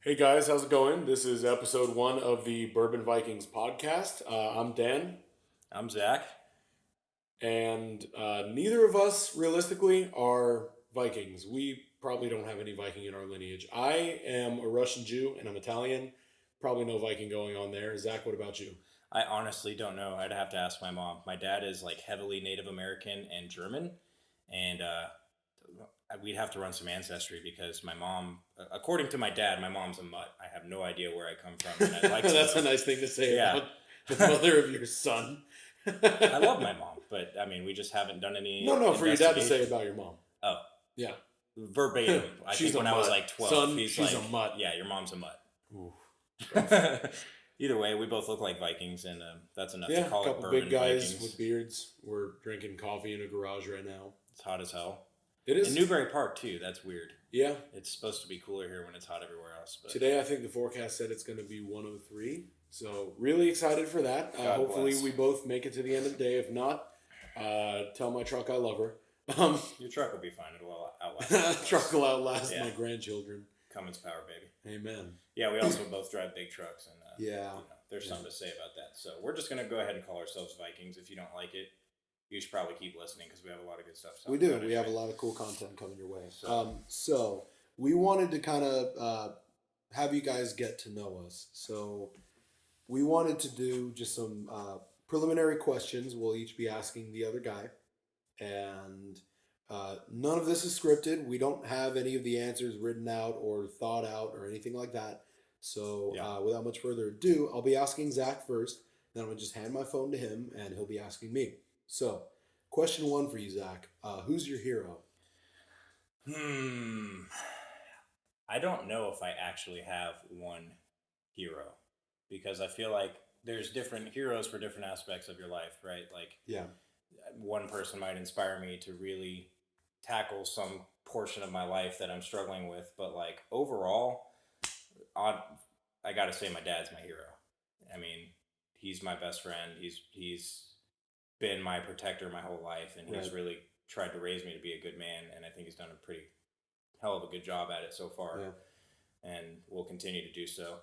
Hey guys, how's it going? This is episode one of the Burban Vikings podcast. I'm Dan, I'm Zach. and neither of us realistically are Vikings. We probably don't have any Viking in our lineage. I am a Russian Jew and I'm Italian. Probably no Viking going on there. Zach, what about you? I honestly don't know. I'd have to ask my mom. My dad is like heavily Native American and German, and we'd have to run some ancestry because my mom, according to my dad, my mom's a mutt. I have no idea where I come from, and I'd like to That's a know. nice thing to say Yeah, about the mother of your son. I love my mom, but I mean, we just haven't done any No, for your dad to say investigation. about your mom. Oh, Yeah. verbatim. I She's think a when I was mutt. like 12, Son, he's she's a like, mutt. "Yeah, your mom's a mutt." Ooh, rough. Either way, we both look like Vikings, and that's enough to Yeah, a call it couple big Bourbon guys with Vikings. beards. We're drinking coffee in a garage right now. It's hot as hell. It In is. Newbury Park too. That's weird. Yeah. It's supposed to be cooler here when it's hot everywhere else. But Today, I think the forecast said it's going to be 103. So, really excited for that. God Hopefully, bless. we both make it to the end of the day. If not, tell my truck I love her. Um, Your truck will be fine. It'll outlast. truck will outlast Yeah. my grandchildren. Cummins power, baby. Amen. Yeah, we also both drive big trucks, and Yeah. there's Yeah. something to say about that. So we're just gonna go ahead and call ourselves Vikings. If you don't like it, you should probably keep listening because we have a lot of good stuff. We do. We have a lot of cool content coming your way. So we wanted to kind of have you guys get to know us. So we wanted to do just some preliminary questions. We'll each be asking the other guy, and none of this is scripted. We don't have any of the answers written out or thought out or anything like that. So Yeah. without much further ado, I'll be asking Zach first. Then I'm gonna just hand my phone to him, and he'll be asking me. So, question one for you, Zach. Who's your hero? Hmm. I don't know if I actually have one hero because I feel like there's different heroes for different aspects of your life, right? Like Yeah. one person might inspire me to really tackle some portion of my life that I'm struggling with, but like overall, I, I got to say my dad's my hero. I mean, he's my best friend. He's been my protector my whole life, and he's Right. really tried to raise me to be a good man. And I think he's done a pretty hell of a good job at it so far, Yeah. and will continue to do so.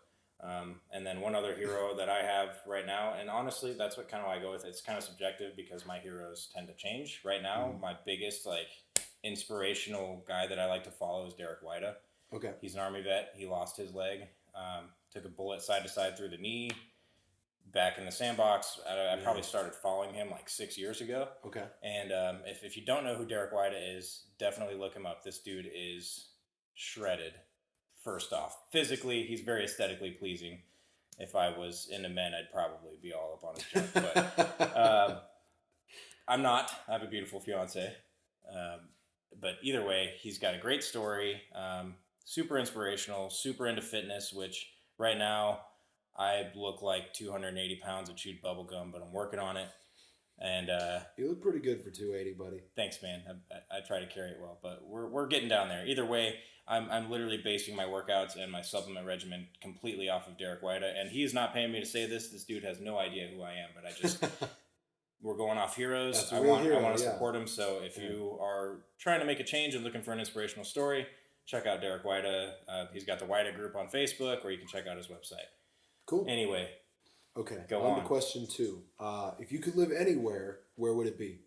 And then one other hero that I have right now, and honestly, that's what kind of I go with. It's kind of subjective because my heroes tend to change. Right now, Mhm. my biggest like inspirational guy that I like to follow is Derek Whita. Okay. He's an army vet. He lost his leg, took a bullet side to side through the knee. Back in the sandbox, I probably started following him like 6 years ago. Okay. And if you don't know who Derek Whita is, definitely look him up. This dude is shredded. First off, physically, he's very aesthetically pleasing. If I was into men, I'd probably be all up on his junk, but I'm not. I have a beautiful fiance. Um, but either way, he's got a great story. Super inspirational. Super into fitness, which right now I look like 280 pounds of chewed bubble gum, but I'm working on it. And You look pretty good for 280, buddy. thanks, man. I try to carry it well, but we're getting down there. Either way, I'm literally basing my workouts and my supplement regimen completely off of Derek Whita, and he is not paying me to say this. This dude has no idea who I am, but I just we're going off heroes. That's a real hero, I want to yeah. support him. So if you are trying to make a change and looking for an inspirational story, check out Derek Whita. He's got the Whita group on Facebook, or you can check out his website. Cool. Anyway, Okay. go on on. to question two. If you could live anywhere, where would it be?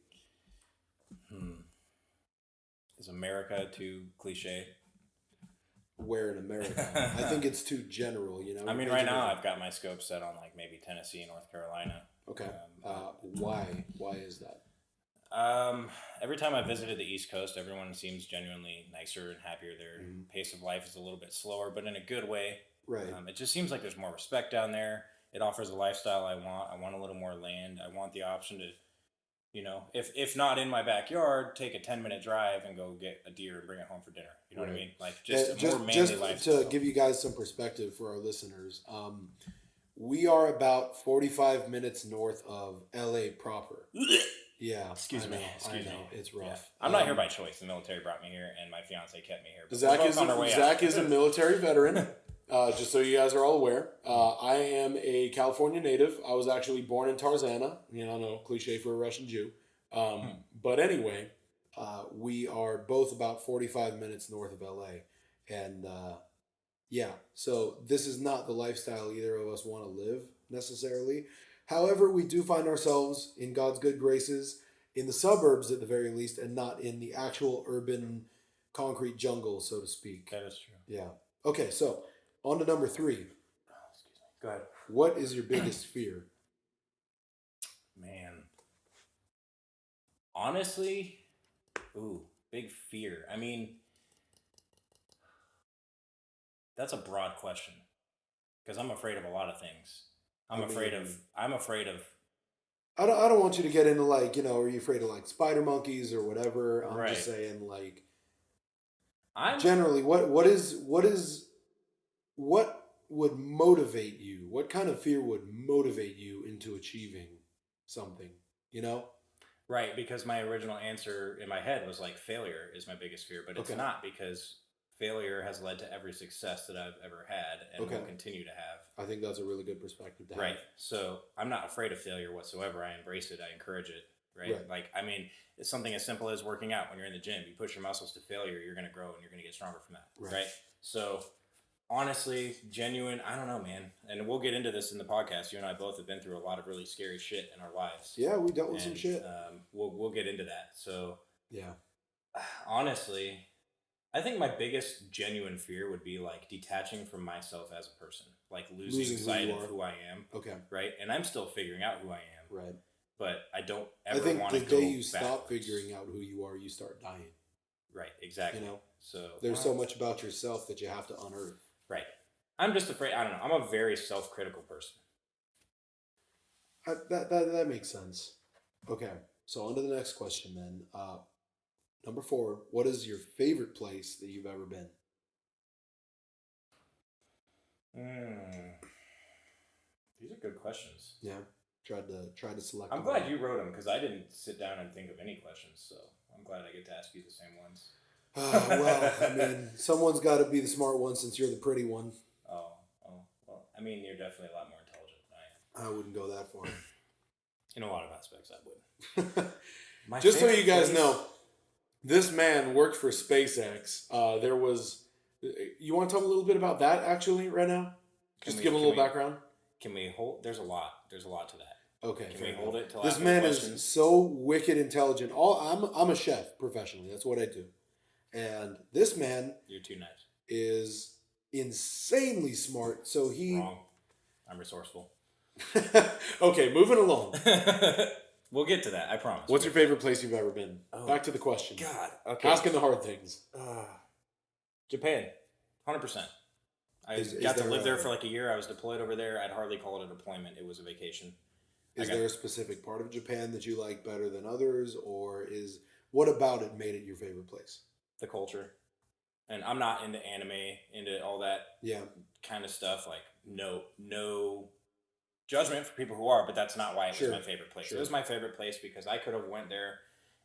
Is America too cliche? Where in America? I think it's too general. I mean, You're right painting now it- I've got my scope set on like maybe Tennessee, North Carolina. Okay. Why? Why is that? Every time I visited the East Coast, everyone seems genuinely nicer and happier. Their pace of life is a little bit slower, but in a good way. Right. It just seems like there's more respect down there. It offers a lifestyle I want. I want a little more land. I want the option to, if not in my backyard, take a 10-minute drive and go get a deer and bring it home for dinner. You know what I Right. mean? Like just a more manly just lifestyle. to give you guys some perspective for our listeners, we are about 45 minutes north of LA proper. Yeah. Excuse me. I know. It's rough. Yeah. I'm not here by choice. The military brought me here, and my fiance kept me here. But Zach we're is both on our way Zach out. is a military veteran. Just so you guys are all aware, I am a California native. I was actually born in Tarzana. No cliche for a Russian Jew. But anyway, we are both about 45 minutes north of LA, and Yeah. So this is not the lifestyle either of us want to live necessarily. However, we do find ourselves in God's good graces in the suburbs at the very least, and not in the actual urban concrete jungle, so to speak. That is true. Yeah. Okay, so on to number 3. Oh, excuse me. Go ahead. What is your biggest fear? Man. Honestly, ooh, big fear. I mean, that's a broad question because I'm afraid of a lot of things. I'm I afraid mean, of. I'm afraid of. I don't want you to get into like, are you afraid of like spider monkeys or whatever? I'm Right. just saying like I'm. generally what would motivate you? What kind of fear would motivate you into achieving something? You know? Right, because my original answer in my head was like failure is my biggest fear, but it's Okay. not because failure has led to every success that I've ever had and Okay. will continue to have. I think that's a really good perspective to have. Right. So I'm not afraid of failure whatsoever. I embrace it. I encourage it. Right. Right. Like, I mean, it's something as simple as working out. When you're in the gym, you push your muscles to failure, you're going to grow and you're going to get stronger from that. Right. So honestly, genuine, I don't know, man. And we'll get into this in the podcast. You and I both have been through a lot of really scary shit in our lives. Yeah, we dealt with some shit. We'll get into that. So yeah. Honestly, I think my biggest genuine fear would be like detaching from myself as a person, like losing sight of who I am. Okay. Right. And I'm still figuring out who I am. Right. But I don't ever want to go I think the day you stop figuring out who you are, you start dying. Right. Exactly. So there's so much about yourself that you have to unearth. Right. I'm just afraid. I don't know. I'm a very self-critical person. That makes sense. Okay. So on to the next question then. Number 4, what is your favorite place that you've ever been? These are good questions. Yeah. Tried to select. I'm glad you wrote them because I didn't sit down and think of any questions. So I'm glad I get to ask you the same ones. Well, I mean, someone's got to be the smart one since you're the pretty one. Oh, well, I mean, you're definitely a lot more intelligent than I am. I wouldn't go that far. In a lot of aspects, I would. Just so you guys know, this man worked for SpaceX. You want to tell me a little bit about that actually right now? Just to give a little background. Can we hold? There's a lot to that. Okay. Can we hold it till this man is so wicked intelligent. I'm a chef professionally. That's what I do. And this man, you're too nice, is insanely smart. So wrong. I'm resourceful. Okay, moving along. We'll get to that. I promise. What's your favorite place you've ever been? Back to the question. God. Okay. Asking the hard things. Japan, 100%. I got to live there for like a year. I was deployed over there. I'd hardly call it a deployment. It was a vacation. Is there a specific part of Japan that you like better than others, or what about it made it your favorite place? The culture. And I'm not into anime, into all that kind of stuff. Like, no judgment for people who are, but that's not why it was my favorite place. It was my favorite place because I could have went there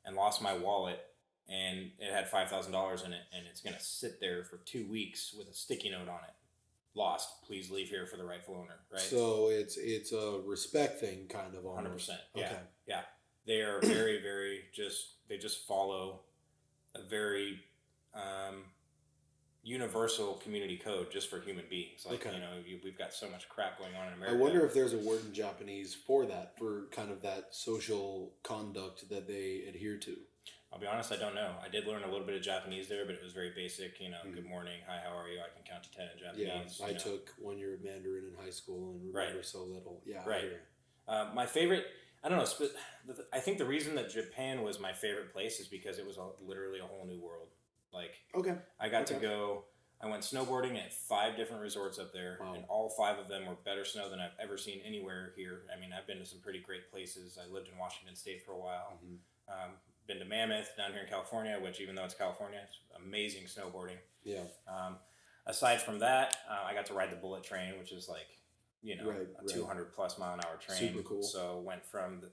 and lost my wallet and it had $5,000 in it and it's going to sit there for 2 weeks with a sticky note on it. Lost. Please leave here for the rightful owner. Right. So it's a respect thing, kind of. 100%. Yeah. Okay. Yeah. They are very, very they just follow a very universal community code just for human beings. Like, we've got so much crap going on in America. I wonder if there's a word in Japanese for that, for kind of that social conduct that they adhere to. I'll be honest, I don't know. I did learn a little bit of Japanese there, but it was very basic. Good morning, hi, how are you? I can count to 10 in Japanese. Yeah, I took 1 year of Mandarin in high school and remember so little. Yeah, right. My favorite, I don't know. I think the reason that Japan was my favorite place is because it was literally a whole new world. Like, I got to go. I went snowboarding at 5 different resorts up there, and all 5 of them were better snow than I've ever seen anywhere here. I mean, I've been to some pretty great places. I lived in Washington State for a while. Been to Mammoth down here in California, which, even though it's California, it's amazing snowboarding. Yeah. Aside from that, I got to ride the bullet train, which is like, a 200 plus mile an hour train. Super cool. So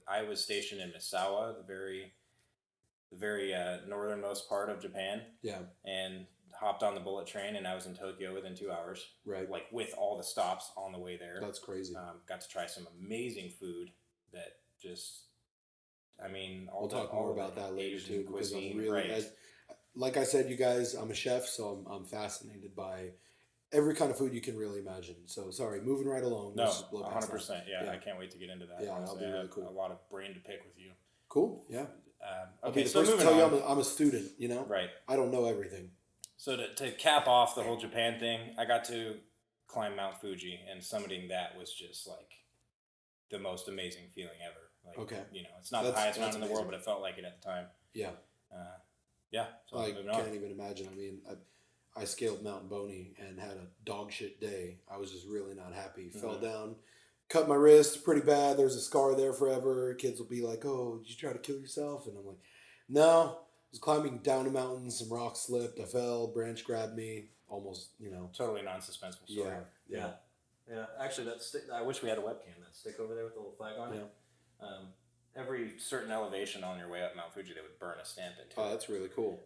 I was stationed in Misawa, the very northernmost part of Japan. Yeah. And hopped on the bullet train, and I was in Tokyo within 2 hours. Right. Like, with all the stops on the way there. That's crazy. Got to try some amazing food that just, we'll talk more about that later too, because I'm really, like I said, you guys, I'm a chef, so I'm fascinated by every kind of food you can really imagine. So sorry, moving right along. No, Let's just blow past 100%. that. Yeah, I can't wait to get into that. Yeah, Honestly, that'll be I really have cool. a lot of brain to pick with you. Cool. Yeah. I'll be Okay, the so first to moving tell on. you I'm a student. You know, Right. I don't know everything. So to cap off the whole Japan thing, I got to climb Mount Fuji, and summiting that was just like the most amazing feeling ever. Like, Okay. you know, it's not the highest mountain in the world, but it felt like it at the time. Yeah. Yeah. So I moving on. can't even imagine. I mean, I scaled Mount Boney and had a dog shit day. I was just really not happy. Fell down, cut my wrist pretty bad. There's a scar there forever. Kids will be like, "Oh, did you try to kill yourself?" And I'm like, "No." I was climbing down a mountain. Some rocks slipped. I fell. Branch grabbed me. Almost, you know. Totally non-suspenseful story. Yeah. Yeah. Actually, that stick. I wish we had a webcam. That stick over there with the little flag on it. Every certain elevation on your way up Mount Fuji, they would burn a stamp into. Oh, that's really cool.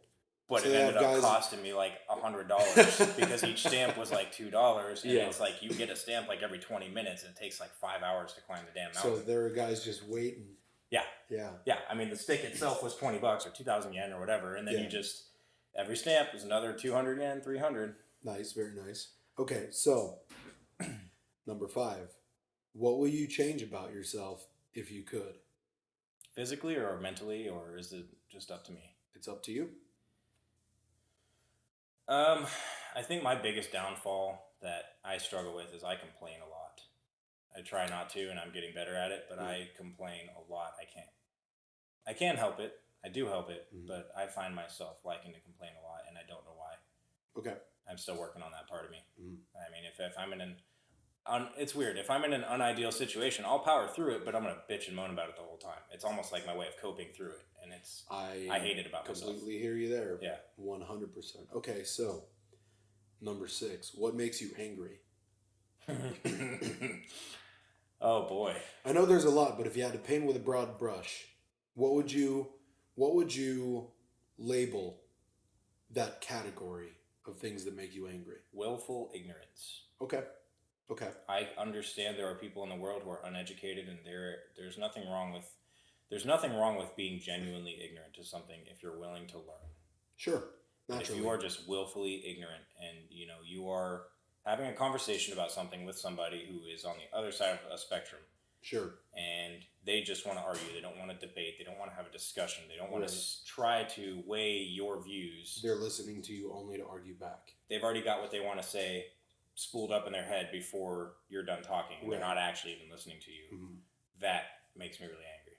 But So it they ended have up guys- costing me like $100 because each stamp was like $2, and it's like you get a stamp like every 20 minutes, and it takes like 5 hours to climb the damn mountain. So there are guys just waiting. Yeah. Yeah. Yeah. I mean, the stick itself was $20 or 2,000 yen or whatever, and then you just every stamp was another 200 yen, 300. Nice, very nice. Okay, so number 5. What will you change about yourself if you could? Physically or mentally, or is it just up to me? It's up to you. I think my biggest downfall that I struggle with is I complain a lot. I try not to, and I'm getting better at it, but I complain a lot. I can't help it. I do help it, but I find myself liking to complain a lot, and I don't know why. Okay. I'm still working on that part of me. I mean, if I'm in it's weird. If I'm in an unideal situation, I'll power through it, but I'm gonna bitch and moan about it the whole time. It's almost like my way of coping through it, and I hate it about myself. Completely hear you there. Yeah. 100%. Okay, so number 6. What makes you angry? Oh boy. I know there's a lot, but if you had to paint with a broad brush, what would you label that category of things that make you angry? Willful ignorance. Okay. I understand there are people in the world who are uneducated, and there's nothing wrong with being genuinely ignorant to something if you're willing to learn. Sure. Naturally. If you are just willfully ignorant, and you are having a conversation about something with somebody who is on the other side of a spectrum. Sure. And they just want to argue. They don't want to debate. They don't want to have a discussion. They don't want to try to weigh your views. They're listening to you only to argue back. They've already got what they want to say spooled up in their head before you're done talking. And they're not actually even listening to you. That makes me really angry.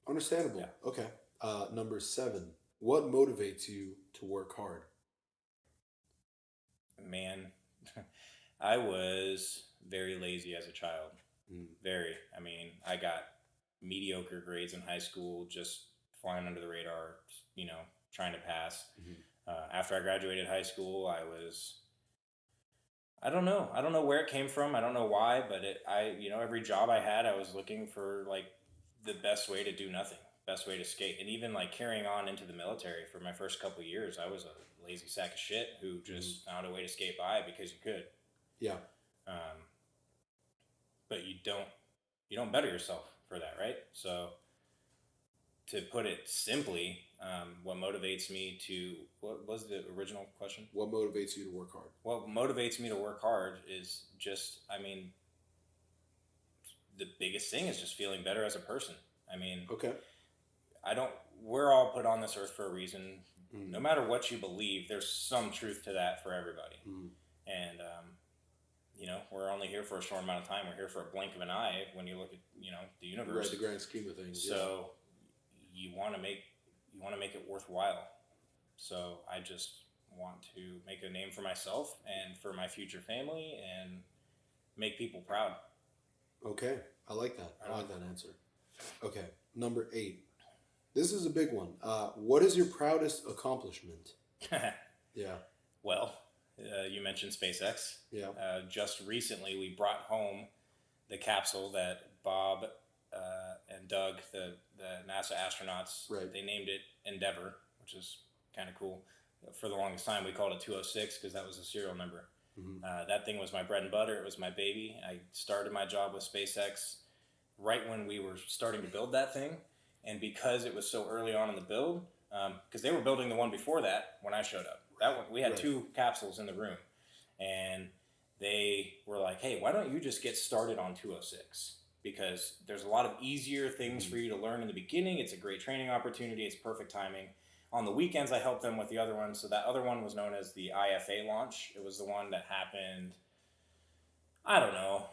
Understandable. Yeah. Okay. Number 7. What motivates you to work hard? Man, I was very lazy as a child. Very. I mean, I got mediocre grades in high school, just flying under the radar, trying to pass. After I graduated high school, I don't know where it came from. I don't know why, but every job I had, I was looking for like the best way to do nothing, best way to skate. And even like carrying on into the military for my first couple of years, I was a lazy sack of shit who just found a way to skate by because you could. Yeah. But you don't better yourself for that, right? So to put it simply, what motivates me what was the original question? What motivates you to work hard? What motivates me to work hard is just, the biggest thing is just feeling better as a person. I mean, okay. We're all put on this earth for a reason. No matter what you believe, there's some truth to that for everybody. And, we're only here for a short amount of time. We're here for a blink of an eye when you look at, the universe. Right, the grand scheme of things. So you want to make it worthwhile. So I just want to make a name for myself and for my future family and make people proud. Okay. I like that. I like that answer. Okay. Number 8. This is a big one. What is your proudest accomplishment? Yeah. Well, you mentioned SpaceX. Yeah. Just recently, we brought home the capsule that Bob and Doug, the NASA astronauts, they named it Endeavour, which is kind of cool. For the longest time, we called it 206 because that was the serial number. That thing was my bread and butter. It was my baby. I started my job with SpaceX right when we were starting to build that thing. And because it was so early on in the build, because they were building the one before that when I showed up. That one, we had 2 capsules in the room. And they were like, hey, why don't you just get started on 206? Because there's a lot of easier things for you to learn in the beginning. It's a great training opportunity. It's perfect timing. On the weekends, I helped them with the other one. So that other one was known as the IFA launch. It was the one that happened, I don't know,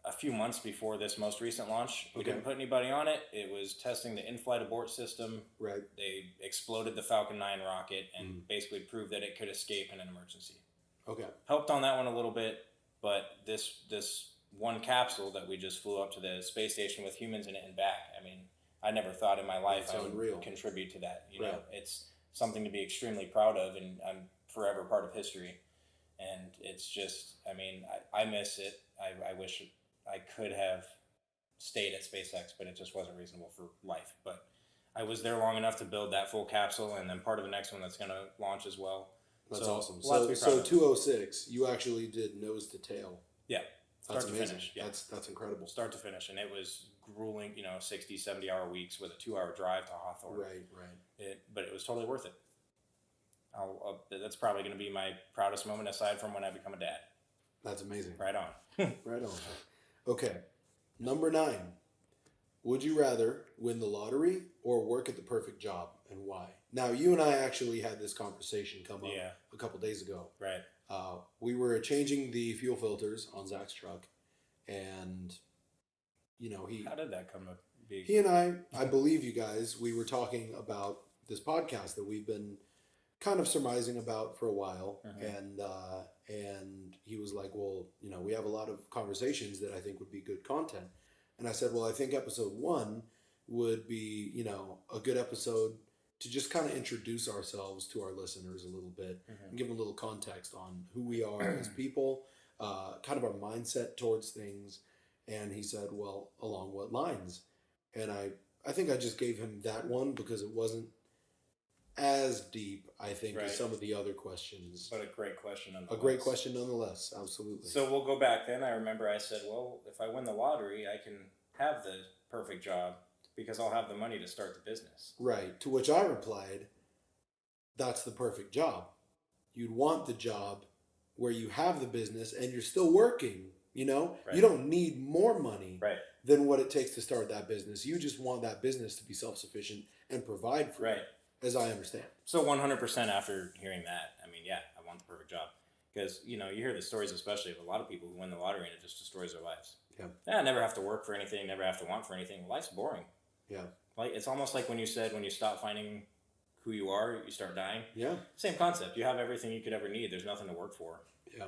a few months before this most recent launch. We didn't put anybody on it. It was testing the in-flight abort system. Right. They exploded the Falcon 9 rocket and basically proved that it could escape in an emergency. Okay. Helped on that one a little bit, but this one capsule that we just flew up to the space station with humans in it and back. I mean, I never thought in my life I would contribute to that. You know, it's something to be extremely proud of, and I'm forever part of history. And it's just, I mean, I miss it. I wish I could have stayed at SpaceX, but it just wasn't reasonable for life. But I was there long enough to build that full capsule, and then part of the next one that's going to launch as well. That's awesome. So 206, you actually did nose to tail. Yeah. That's amazing. Finish. Yeah. That's incredible. Start to finish. And it was grueling, 60, 70-hour weeks with a 2-hour drive to Hawthorne. Right. But it was totally worth it. That's probably going to be my proudest moment aside from when I become a dad. That's amazing. Right on. Right on. Okay. Number 9. Would you rather win the lottery or work at the perfect job, and why? Now, you and I actually had this conversation come up a couple days ago. Right. We were changing the fuel filters on Zach's truck, and How did that come up? He and I believe you guys, we were talking about this podcast that we've been kind of surmising about for a while, and he was like, well, we have a lot of conversations that I think would be good content. And I said, well, I think episode 1 would be, a good episode to just kind of introduce ourselves to our listeners a little bit and give them a little context on who we are as people, kind of our mindset towards things. And he said, well, along what lines? And I think I just gave him that one because it wasn't as deep, I think, as some of the other questions. But a great question nonetheless. A great question nonetheless, absolutely. So we'll go back then. I remember I said, well, if I win the lottery, I can have the perfect job because I'll have the money to start the business. Right. To which I replied, that's the perfect job. You'd want the job where you have the business and you're still working, Right. You don't need more money than what it takes to start that business. You just want that business to be self-sufficient and provide for you, as I understand. So 100% after hearing that, I mean, yeah, I want the perfect job. Because, you hear the stories, especially of a lot of people who win the lottery and it just destroys their lives. Yeah, never have to work for anything, never have to want for anything. Life's boring. Yeah. Like, it's almost like when you said when you stop finding who you are, you start dying. Yeah. Same concept. You have everything you could ever need. There's nothing to work for. Yeah.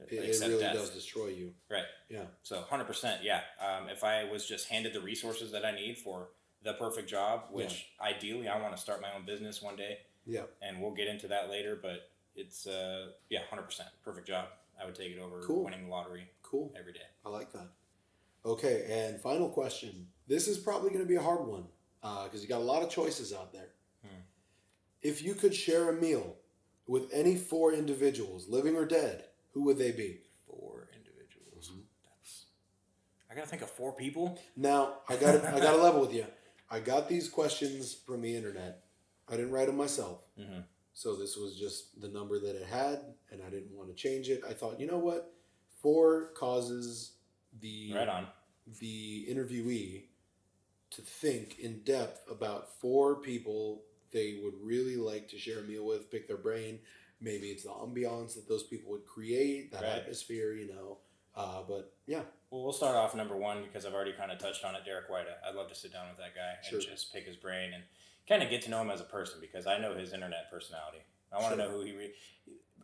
It really does destroy you. Right. Yeah. So 100%, yeah. If I was just handed the resources that I need for the perfect job, which ideally I want to start my own business one day. Yeah. And we'll get into that later, but it's 100% perfect job. I would take it over winning the lottery. Every day. I like that. Okay, and final question. This is probably going to be a hard one because you got a lot of choices out there. If you could share a meal with any 4 individuals, living or dead, who would they be? 4 individuals. I gotta think of 4 people. Now I gotta level with you. I got these questions from the internet. I didn't write them myself. So this was just the number that it had, and I didn't want to change it. I thought, you know what? 4 causes the interviewee to think in depth about 4 people they would really like to share a meal with, pick their brain. Maybe it's the ambiance that those people would create, that atmosphere, but yeah. Well, we'll start off number 1 because I've already kind of touched on it. Derek White. I'd love to sit down with that guy and just pick his brain and kind of get to know him as a person because I know his internet personality. I want to know who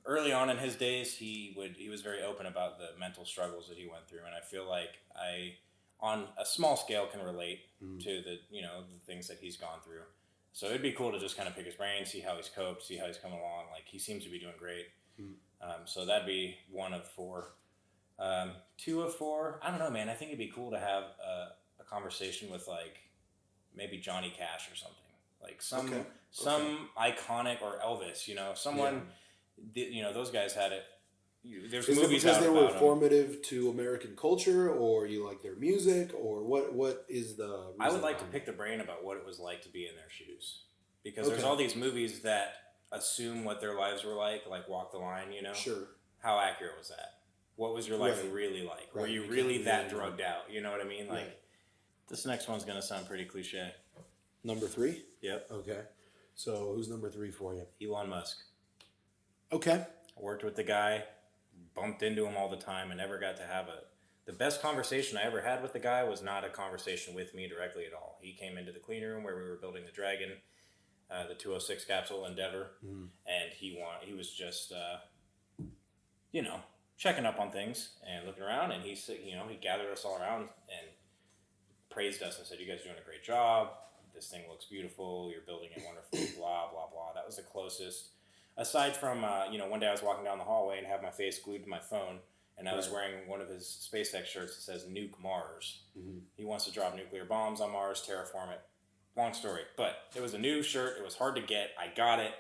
early on in his days, he was very open about the mental struggles that he went through, and I feel like I, on a small scale, can relate to the things that he's gone through. So it'd be cool to just kind of pick his brain, see how he's coped, see how he's come along. Like, he seems to be doing great. So that'd be 1 of 4. 2 of 4, I don't know, man. I think it'd be cool to have a conversation with like maybe Johnny Cash or something. Like some iconic, or Elvis, someone. Those guys had it. There's movies because out they about were formative to American culture, or you like their music, or what is the reason? I would like to pick the brain about what it was like to be in their shoes, because there's all these movies that assume what their lives were like Walk the Line. Sure. How accurate was that? what was your life Right. really like? Right. Were you You really can't that really know. drugged out? You know what I mean? Like, Right. this next one's going to sound pretty cliche. Number 3? Yep. Okay. So who's number 3 for you? Elon Musk. Okay. I worked with the guy, bumped into him all the time, and never got to have the best conversation I ever had with the guy was not a conversation with me directly at all. He came into the clean room where we were building the Dragon, the 206 capsule Endeavor, and he was just, checking up on things and looking around, and he gathered us all around and praised us and said, "You guys are doing a great job. This thing looks beautiful. You're building it wonderfully, blah, blah, blah." That was the closest. Aside from, one day I was walking down the hallway and had my face glued to my phone, and I was wearing one of his SpaceX shirts that says "Nuke Mars." He wants to drop nuclear bombs on Mars, terraform it. Long story. But it was a new shirt. It was hard to get. I got it.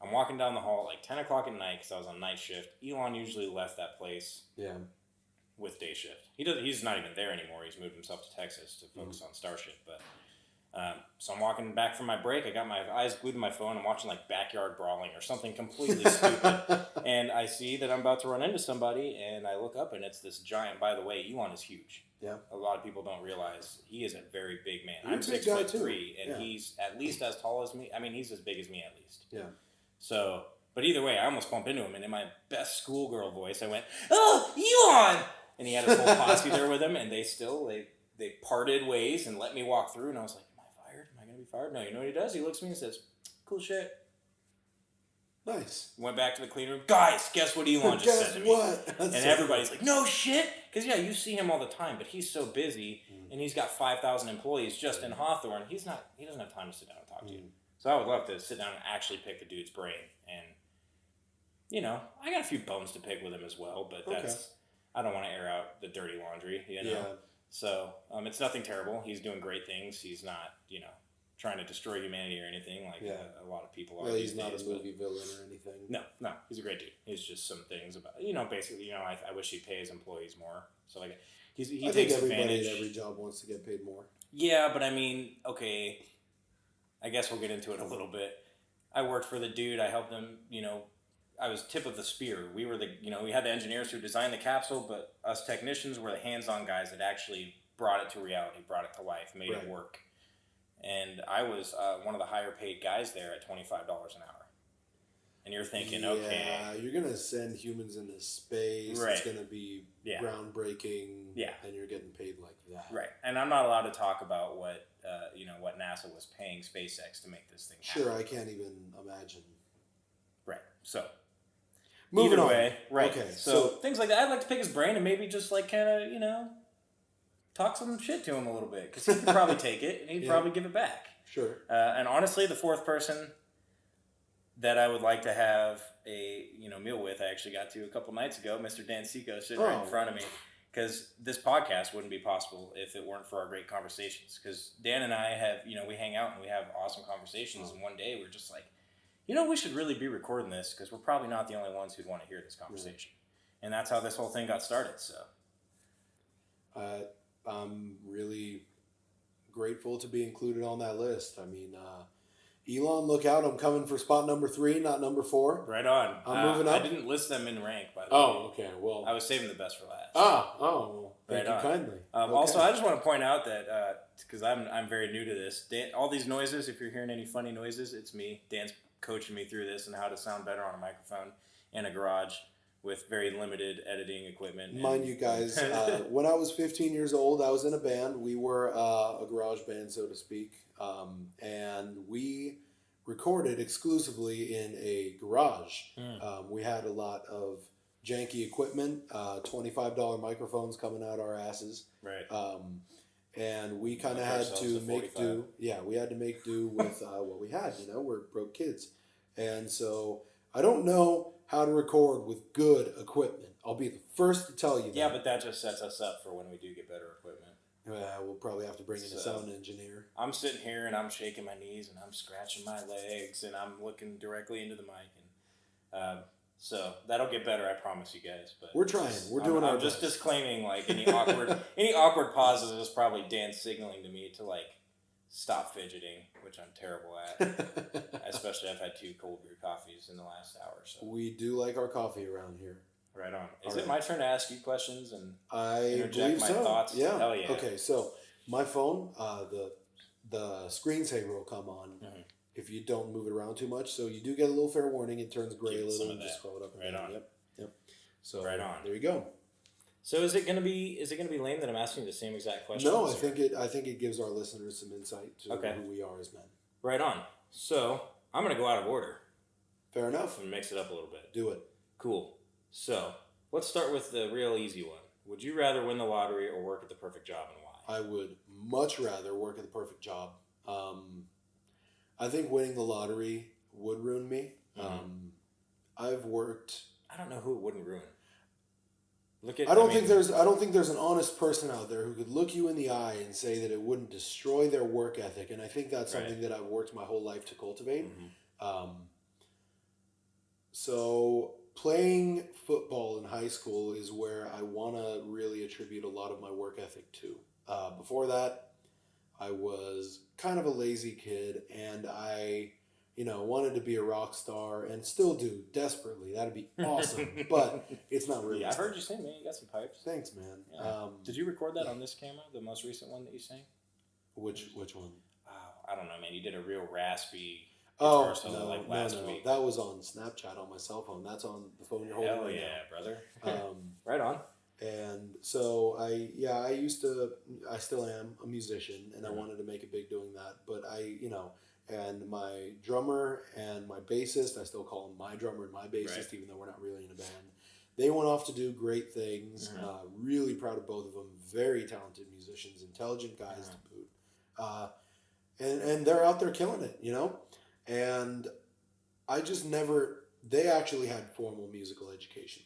I'm walking down the hall at like 10 o'clock at night because I was on night shift. Elon usually left that place with day shift. He's not even there anymore. He's moved himself to Texas to focus on Starship. But so I'm walking back from my break. I got my eyes glued to my phone. I'm watching like Backyard Brawling or something completely stupid. And I see that I'm about to run into somebody, and I look up, and it's this giant. By the way, Elon is huge. Yeah. A lot of people don't realize he is a very big man. You're I'm a big 6'3", and yeah. he's at least as tall as me. I mean, he's as big as me at least. Yeah. So, but either way, I almost bumped into him, and in my best schoolgirl voice, I went, "Oh, Elon!" And he had his whole posse there with him, and they parted ways and let me walk through, and I was like, "Am I fired? Am I going to be fired?" No, you know what he does? He looks at me and says, "Cool shit." Nice. Went back to the clean room. "Guys, guess what Elon just said to me?" What? And everybody's like, "No shit!" Because, yeah, you see him all the time, but he's so busy, and he's got 5,000 employees just in Hawthorne. He doesn't have time to sit down and talk to you. So I would love to sit down and actually pick the dude's brain. And, I got a few bones to pick with him as well, but I don't want to air out the dirty laundry, Yeah. So it's nothing terrible. He's doing great things. He's not, trying to destroy humanity or anything like a lot of people are. Well, he's not a movie villain or anything. No, he's a great dude. He's just some things about, basically, I wish he'd pay his employees more. So, like, he I takes think everybody advantage. at every job wants to get paid more. Yeah, but I mean, okay, I guess we'll get into it a little bit. I worked for the dude. I helped him, I was tip of the spear. We were we had the engineers who designed the capsule, but us technicians were the hands-on guys that actually brought it to reality, brought it to life, made it work. And I was one of the higher paid guys there at $25 an hour. And you're thinking, okay. You're going to send humans into space. Right. It's going to be groundbreaking. Yeah. And you're getting paid like that. Right. And I'm not allowed to talk about what NASA was paying SpaceX to make this thing happen. Sure, I can't even imagine. Right. So, moving either on. way, right. Okay. So things like that. I'd like to pick his brain and maybe just like kind of, talk some shit to him a little bit, because he could probably take it and he'd probably give it back. Sure. And honestly, the fourth person that I would like to have a meal with, I actually got to a couple nights ago, Mr. Dan Seco sitting right in front of me, because this podcast wouldn't be possible if it weren't for our great conversations. Because Dan and I have, we hang out and we have awesome conversations, and one day we're just like, we should really be recording this, because we're probably not the only ones who'd want to hear this conversation. And that's how this whole thing got started. So I'm really grateful to be included on that list. I mean, Elon, look out. I'm coming for spot number 3, not number 4. Right on. I'm moving up. I didn't list them in rank, by the way. Oh, okay. Well, I was saving the best for last. Thank you kindly. Okay. Also, I just want to point out that, because I'm very new to this, Dan, all these noises, if you're hearing any funny noises, it's me. Dan's coaching me through this and how to sound better on a microphone in a garage with very limited editing equipment. Mind you guys, when I was 15 years old, I was in a band. We were a garage band, so to speak. And we recorded exclusively in a garage. We had a lot of janky equipment, $25 microphones coming out our asses. Right. And we kind of had to make do. Yeah, we had to make do with what we had. We're broke kids. And so I don't know how to record with good equipment. I'll be the first to tell you that. Yeah, but that just sets us up for when we do get better equipment. We'll probably have to bring in a sound engineer. I'm sitting here and I'm shaking my knees and I'm scratching my legs and I'm looking directly into the mic. And so that'll get better, I promise you guys. But we're trying. We're doing our best. I'm just disclaiming, like, any awkward pauses is probably Dan signaling to me to, like, stop fidgeting, which I'm terrible at. Especially I've had 2 cold brew coffees in the last hour. So we do like our coffee around here. Right on. Is All it right. my turn to ask you questions and I interject believe my so. thoughts? Yeah. Hell yeah. Okay. So my phone, the screensaver will come on Mhm. if you don't move it around too much. So you do get a little fair warning. It turns gray Give a it some little of and just that. scroll it up and Right down. on. Yep. Yep. So Right on. there you go. So is it gonna be lame that I'm asking you the same exact questions? No, I think it gives our listeners some insight to Okay. who we are as men. Right on. So I'm gonna go out of order Fair enough. and mix it up a little bit. Do it. Cool. So let's start with the real easy one. Would you rather win the lottery or work at the perfect job, and why? I would much rather work at the perfect job. I think winning the lottery would ruin me. I've worked. I don't know who it wouldn't ruin. Look at. I don't think there's an honest person out there who could look you in the eye and say that it wouldn't destroy their work ethic. And I think that's something that I've worked my whole life to cultivate. So playing football in high school is where I want to really attribute a lot of my work ethic to. Before that, I was kind of a lazy kid, and I, wanted to be a rock star, and still do desperately. That'd be awesome, but it's not really. Yeah, I've heard you sing, man. You got some pipes. Thanks, man. Yeah. Did you record that on this camera, the most recent one that you sang? Which one? Oh, I don't know, man. You did a real raspy Oh, guitar solo like last week. That was on Snapchat on my cell phone. That's on the phone you're holding Hell right yeah, brother. now. Right on. And so I still am a musician, and I wanted to make it big doing that. But and my drummer and my bassist, I still call him my drummer and my bassist, even though we're not really in a band. They went off to do great things. Really proud of both of them. Very talented musicians, intelligent guys to boot. And they're out there killing it, And I just never. They actually had formal musical education.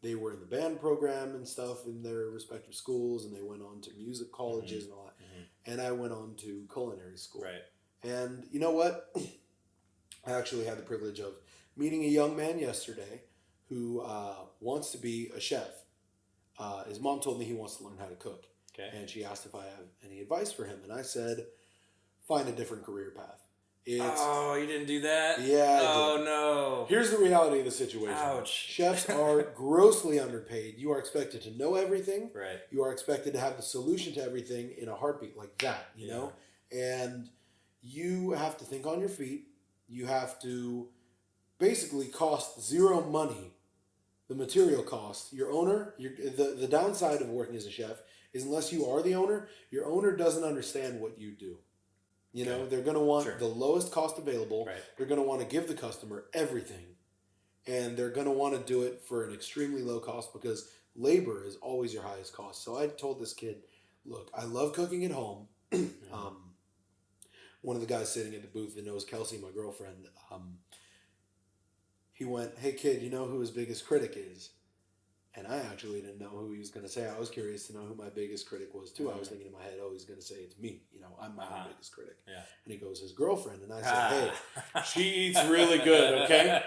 They were in the band program and stuff in their respective schools, and they went on to music colleges and all that. And I went on to culinary school. Right. And you know what? I actually had the privilege of meeting a young man yesterday who wants to be a chef. His mom told me he wants to learn how to cook. Okay. And she asked if I have any advice for him. And I said, find a different career path. You didn't do that? Yeah. Oh, no. Here's the reality of the situation. Ouch. Chefs are grossly underpaid. You are expected to know everything. Right. You are expected to have the solution to everything in a heartbeat like that, you know? And you have to think on your feet. You have to basically cost zero money, the material cost. Your owner, the downside of working as a chef is unless you are the owner, your owner doesn't understand what you do. They're going to want the lowest cost available. Right. They're going to want to give the customer everything. And they're going to want to do it for an extremely low cost because labor is always your highest cost. So I told this kid, look, I love cooking at home. One of the guys sitting at the booth that knows Kelsey, my girlfriend, he went, hey, kid, you know who his biggest critic is? And I actually didn't know who he was going to say. I was curious to know who my biggest critic was, too. I was thinking in my head, he's going to say it's me. I'm my own biggest critic. Yeah. And he goes, his girlfriend. And I said, hey, she eats really good, okay?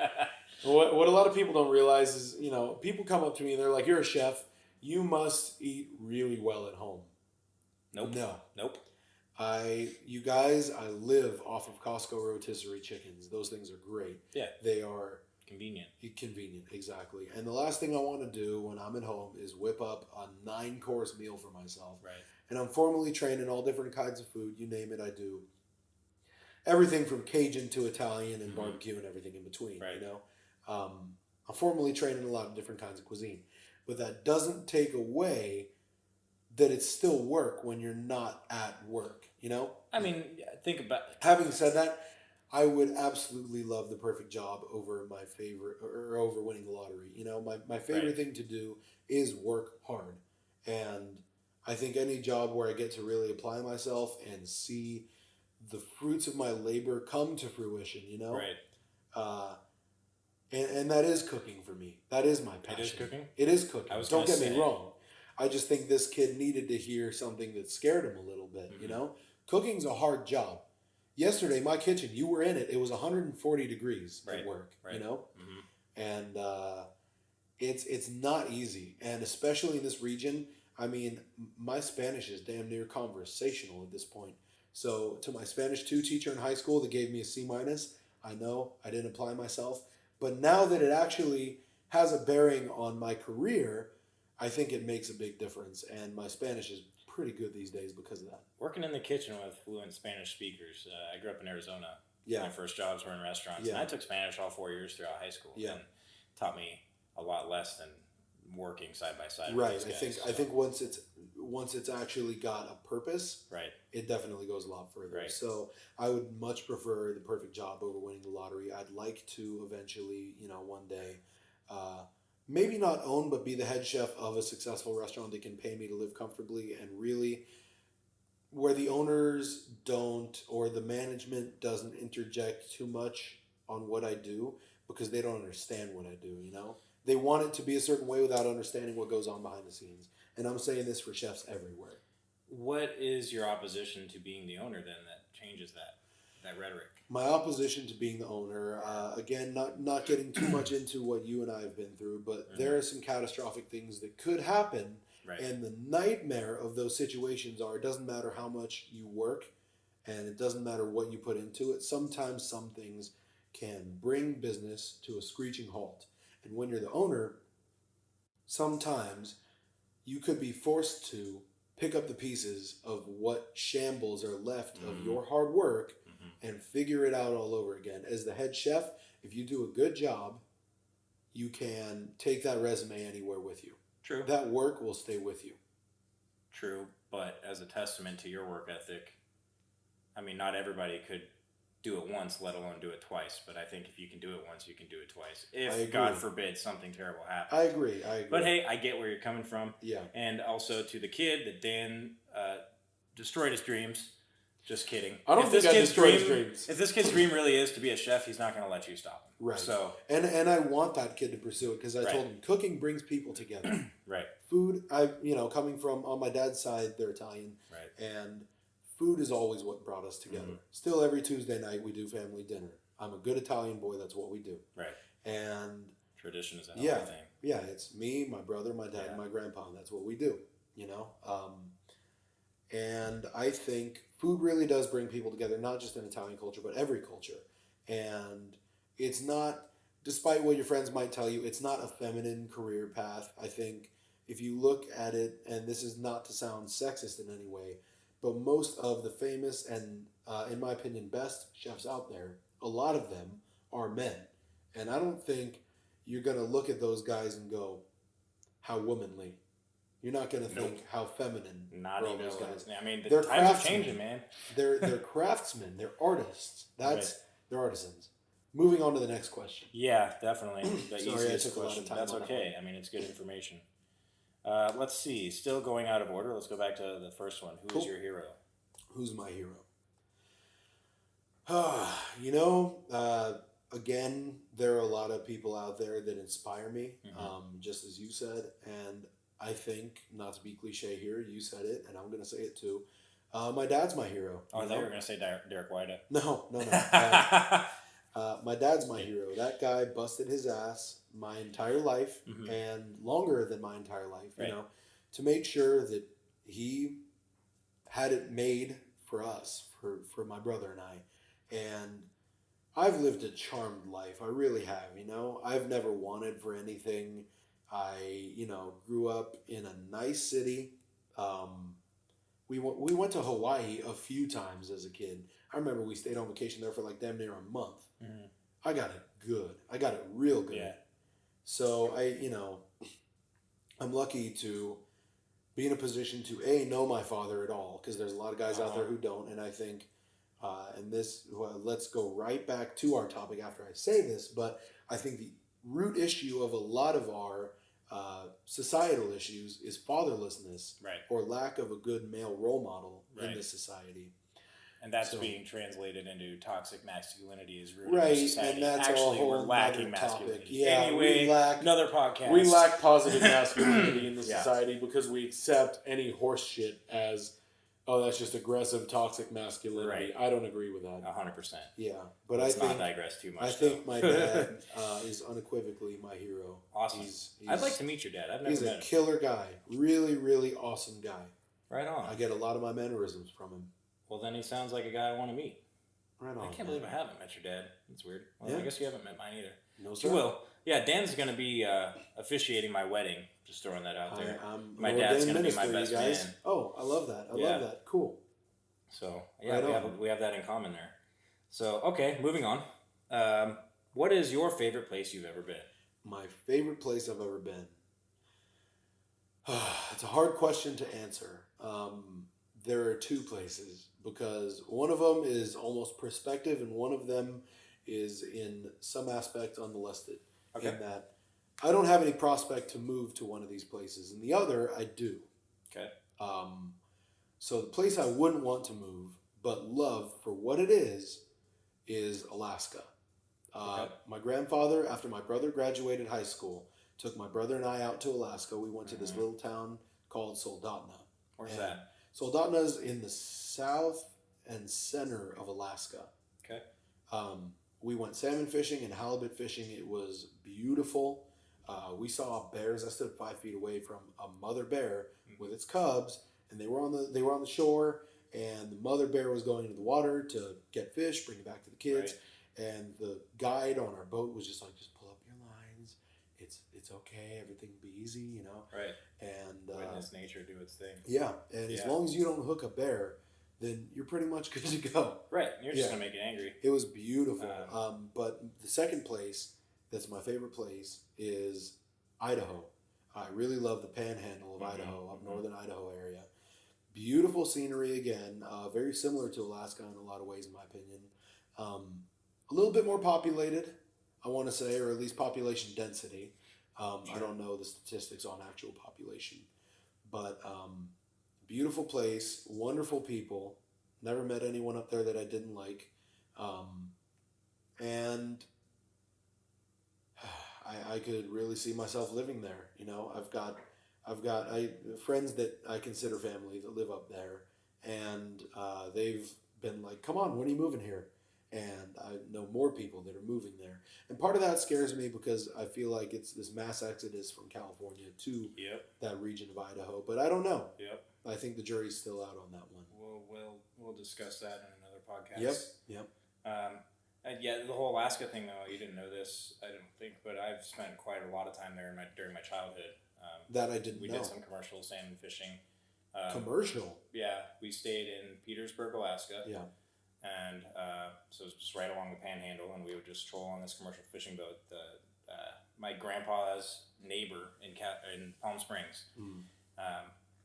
What a lot of people don't realize is, people come up to me and they're like, you're a chef. You must eat really well at home. Nope. No. Nope. I live off of Costco rotisserie chickens. Those things are great. Yeah. They are convenient, exactly. And the last thing I want to do when I'm at home is whip up a 9-course meal for myself. Right. And I'm formally trained in all different kinds of food. You name it, I do. Everything from Cajun to Italian and barbecue and everything in between. Right. I'm formally trained in a lot of different kinds of cuisine, but that doesn't take away that it's still work when you're not at work. I mean, think about. Having said that, I would absolutely love the perfect job over my favorite, or over winning the lottery. My favorite thing to do is work hard. And I think any job where I get to really apply myself and see the fruits of my labor come to fruition, Right. And that is cooking for me. That is my passion. It is cooking? It is cooking. Don't get me wrong. I just think this kid needed to hear something that scared him a little bit, Cooking's a hard job. Yesterday, my kitchen, you were in it. It was 140 degrees at work, And it's not easy. And especially in this region, I mean, my Spanish is damn near conversational at this point. So to my Spanish 2 teacher in high school that gave me a C-, I know I didn't apply myself. But now that it actually has a bearing on my career, I think it makes a big difference. And my Spanish is pretty good these days because of that. Working in the kitchen with fluent Spanish speakers. I grew up in Arizona. Yeah. My first jobs were in restaurants, Yeah. and I took Spanish all 4 years throughout high school. Yeah. And taught me a lot less than working side by side. Right. With these guys, I think once it's actually got a purpose, right, it definitely goes a lot further. Right. So I would much prefer the perfect job over winning the lottery. I'd like to eventually, one day, maybe not own, but be the head chef of a successful restaurant that can pay me to live comfortably, and really where the owners don't, or the management doesn't interject too much on what I do, because they don't understand what I do, They want it to be a certain way without understanding what goes on behind the scenes. And I'm saying this for chefs everywhere. What is your opposition to being the owner then that changes that rhetoric? My opposition to being the owner, again, not getting too much into what you and I have been through, but there are some catastrophic things that could happen. Right. And the nightmare of those situations are, it doesn't matter how much you work, and it doesn't matter what you put into it. Sometimes some things can bring business to a screeching halt. And when you're the owner, sometimes you could be forced to pick up the pieces of what shambles are left of your hard work and figure it out all over again. As the head chef, if you do a good job, you can take that resume anywhere with you. True. That work will stay with you. True, but as a testament to your work ethic, I mean, not everybody could do it once, let alone do it twice. But I think if you can do it once, you can do it twice. If, God forbid, something terrible happens. I agree. But hey, I get where you're coming from. Yeah. And also to the kid that Dan destroyed his dreams. Just kidding. I don't think I destroyed his dreams. If this kid's dream really is to be a chef, he's not going to let you stop him. Right. So, and I want that kid to pursue it, because I told him cooking brings people together. Right. Food, coming from, on my dad's side, they're Italian. Right. And food is always what brought us together. Still, every Tuesday night we do family dinner. I'm a good Italian boy. That's what we do. Right. And tradition is a healthy thing. Yeah, it's me, my brother, my dad, and my grandpa, and that's what we do. And I think food really does bring people together, not just in Italian culture, but every culture. And it's not, despite what your friends might tell you, it's not a feminine career path. I think if you look at it, and this is not to sound sexist in any way, but most of the famous and, in my opinion, best chefs out there, a lot of them are men. And I don't think you're going to look at those guys and go, how womanly. You're not going to think how feminine. Not even those guys. I mean, they're times are changing, man. They're craftsmen. They're artists. They're artisans. Moving on to the next question. Yeah, definitely. Sorry, I took a lot of time. That's okay. I mean, it's good information. Let's see. Still going out of order. Let's go back to the first one. Who is your hero? Who's my hero? Again, there are a lot of people out there that inspire me, just as you said. And I think, not to be cliche here, you said it, and I'm going to say it too. My dad's my hero. Oh, I thought you were going to say Derek White. No. My dad's my hero. That guy busted his ass my entire life, and longer than my entire life, to make sure that he had it made for us, for my brother and I. And I've lived a charmed life. I really have, I've never wanted for anything. I, grew up in a nice city. We went to Hawaii a few times as a kid. I remember we stayed on vacation there for like damn near a month. I got it good. I got it real good. Yeah. So I'm lucky to be in a position to know my father at all, because there's a lot of guys out there who don't. And I think, let's go right back to our topic after I say this, but I think the root issue of a lot of our societal issues is fatherlessness, or lack of a good male role model in this society. And that's being translated into toxic masculinity is rooted in society. And that's actually, a whole we're lacking topic. masculinity. Yeah, anyway, another podcast. We lack positive masculinity in the society because we accept any horse shit as, oh, that's just aggressive, toxic masculinity. I don't agree with that. 100%. Yeah, but Let's not digress too much. I think my dad is unequivocally my hero. Awesome. I'd like to meet your dad. I've never met him. He's a killer guy. Really, really awesome guy. Right on. I get a lot of my mannerisms from him. Well, then he sounds like a guy I want to meet. Right on. I can't believe I haven't met your dad. That's weird. Well, I guess you haven't met mine either. No, sir. You will. Yeah, Dan's going to be officiating my wedding. Just throwing that out there. I'm My an dad's ordained going to be my minister, best you guys. man. Oh, I love that. I Yeah. love that. Cool. So yeah, Right we have that in common there. So okay, moving on. What is your favorite place you've ever been? My favorite place I've ever been. It's a hard question to answer. There are two places because one of them is almost prospective and one of them is in some aspect unmolested. Okay. In that I don't have any prospect to move to one of these places, and the other I do. Okay. So the place I wouldn't want to move but love for what it is Alaska. Okay. My grandfather, after my brother graduated high school, took my brother and I out to Alaska. We went to this little town called Soldotna. Where's And that? Soldotna is in the south and center of Alaska. Okay. We went salmon fishing and halibut fishing. It was beautiful. We saw bears. I stood 5 feet away from a mother bear with its cubs, and they were on the shore. And the mother bear was going into the water to get fish, bring it back to the kids. Right. And the guide on our boat was just like, just pull up your lines. It's okay. Everything will be easy, you know. Right. And witness nature do its thing. Yeah, and as long as you don't hook a bear, then you're pretty much good to go. Right. You're just gonna make it angry. It was beautiful. But the second place that's my favorite place is Idaho. I really love the panhandle of Idaho, up northern Idaho area. Beautiful scenery again, very similar to Alaska in a lot of ways, in my opinion. A little bit more populated, I want to say, or at least population density. Sure. I don't know the statistics on actual population, but beautiful place, wonderful people. Never met anyone up there that I didn't like, and I could really see myself living there. You know, I've got friends that I consider family that live up there, and they've been like, "Come on, when are you moving here?" And I know more people that are moving there, and part of that scares me because I feel like it's this mass exodus from California to that region of Idaho. But I don't know. Yep. I think the jury's still out on that one. We'll discuss that in another podcast. Yep. Yeah, the whole Alaska thing though, you didn't know this, I don't think, but I've spent quite a lot of time there during my childhood. That I didn't know. We did some commercial salmon fishing. Commercial? Yeah, we stayed in Petersburg, Alaska. Yeah. And so it was just right along the panhandle, and we would just troll on this commercial fishing boat. My grandpa's neighbor in Palm Springs,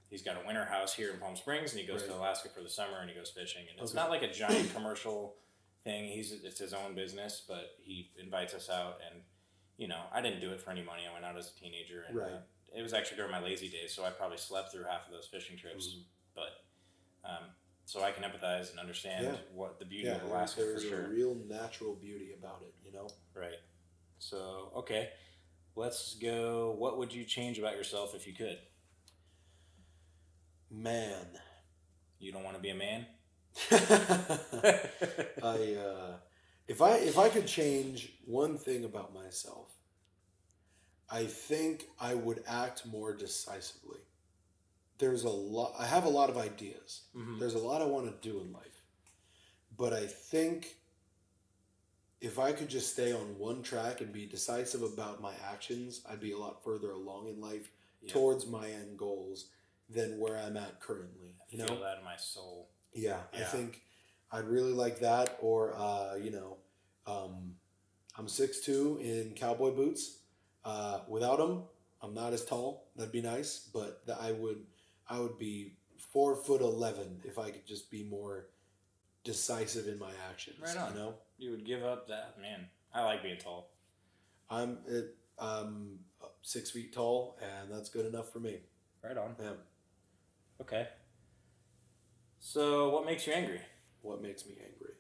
he's got a winter house here in Palm Springs, and he goes to Alaska for the summer, and he goes fishing. And it's not like a giant commercial thing. It's his own business, but he invites us out, and you know, I didn't do it for any money. I went out as a teenager, and it was actually during my lazy days, so I probably slept through half of those fishing trips. But so I can empathize and understand what the beauty of Alaska for sure. There's a real natural beauty about it, you know? Right. So, okay. Let's go. What would you change about yourself if you could? Man. You don't want to be a man? If I could change one thing about myself, I think I would act more decisively. I have a lot of ideas. Mm-hmm. There's a lot I want to do in life. But I think if I could just stay on one track and be decisive about my actions, I'd be a lot further along in life towards my end goals than where I'm at currently. I feel that in my soul. Yeah, I think I'd really like that. Or, I'm 6'2" in cowboy boots. Without them, I'm not as tall. That'd be nice. But I would be 4'11" if I could just be more decisive in my actions. Right on. You know, you would give up that, man. I like being tall. I'm 6 feet tall, and that's good enough for me. Right on. Yeah. Okay. So, what makes you angry? What makes me angry?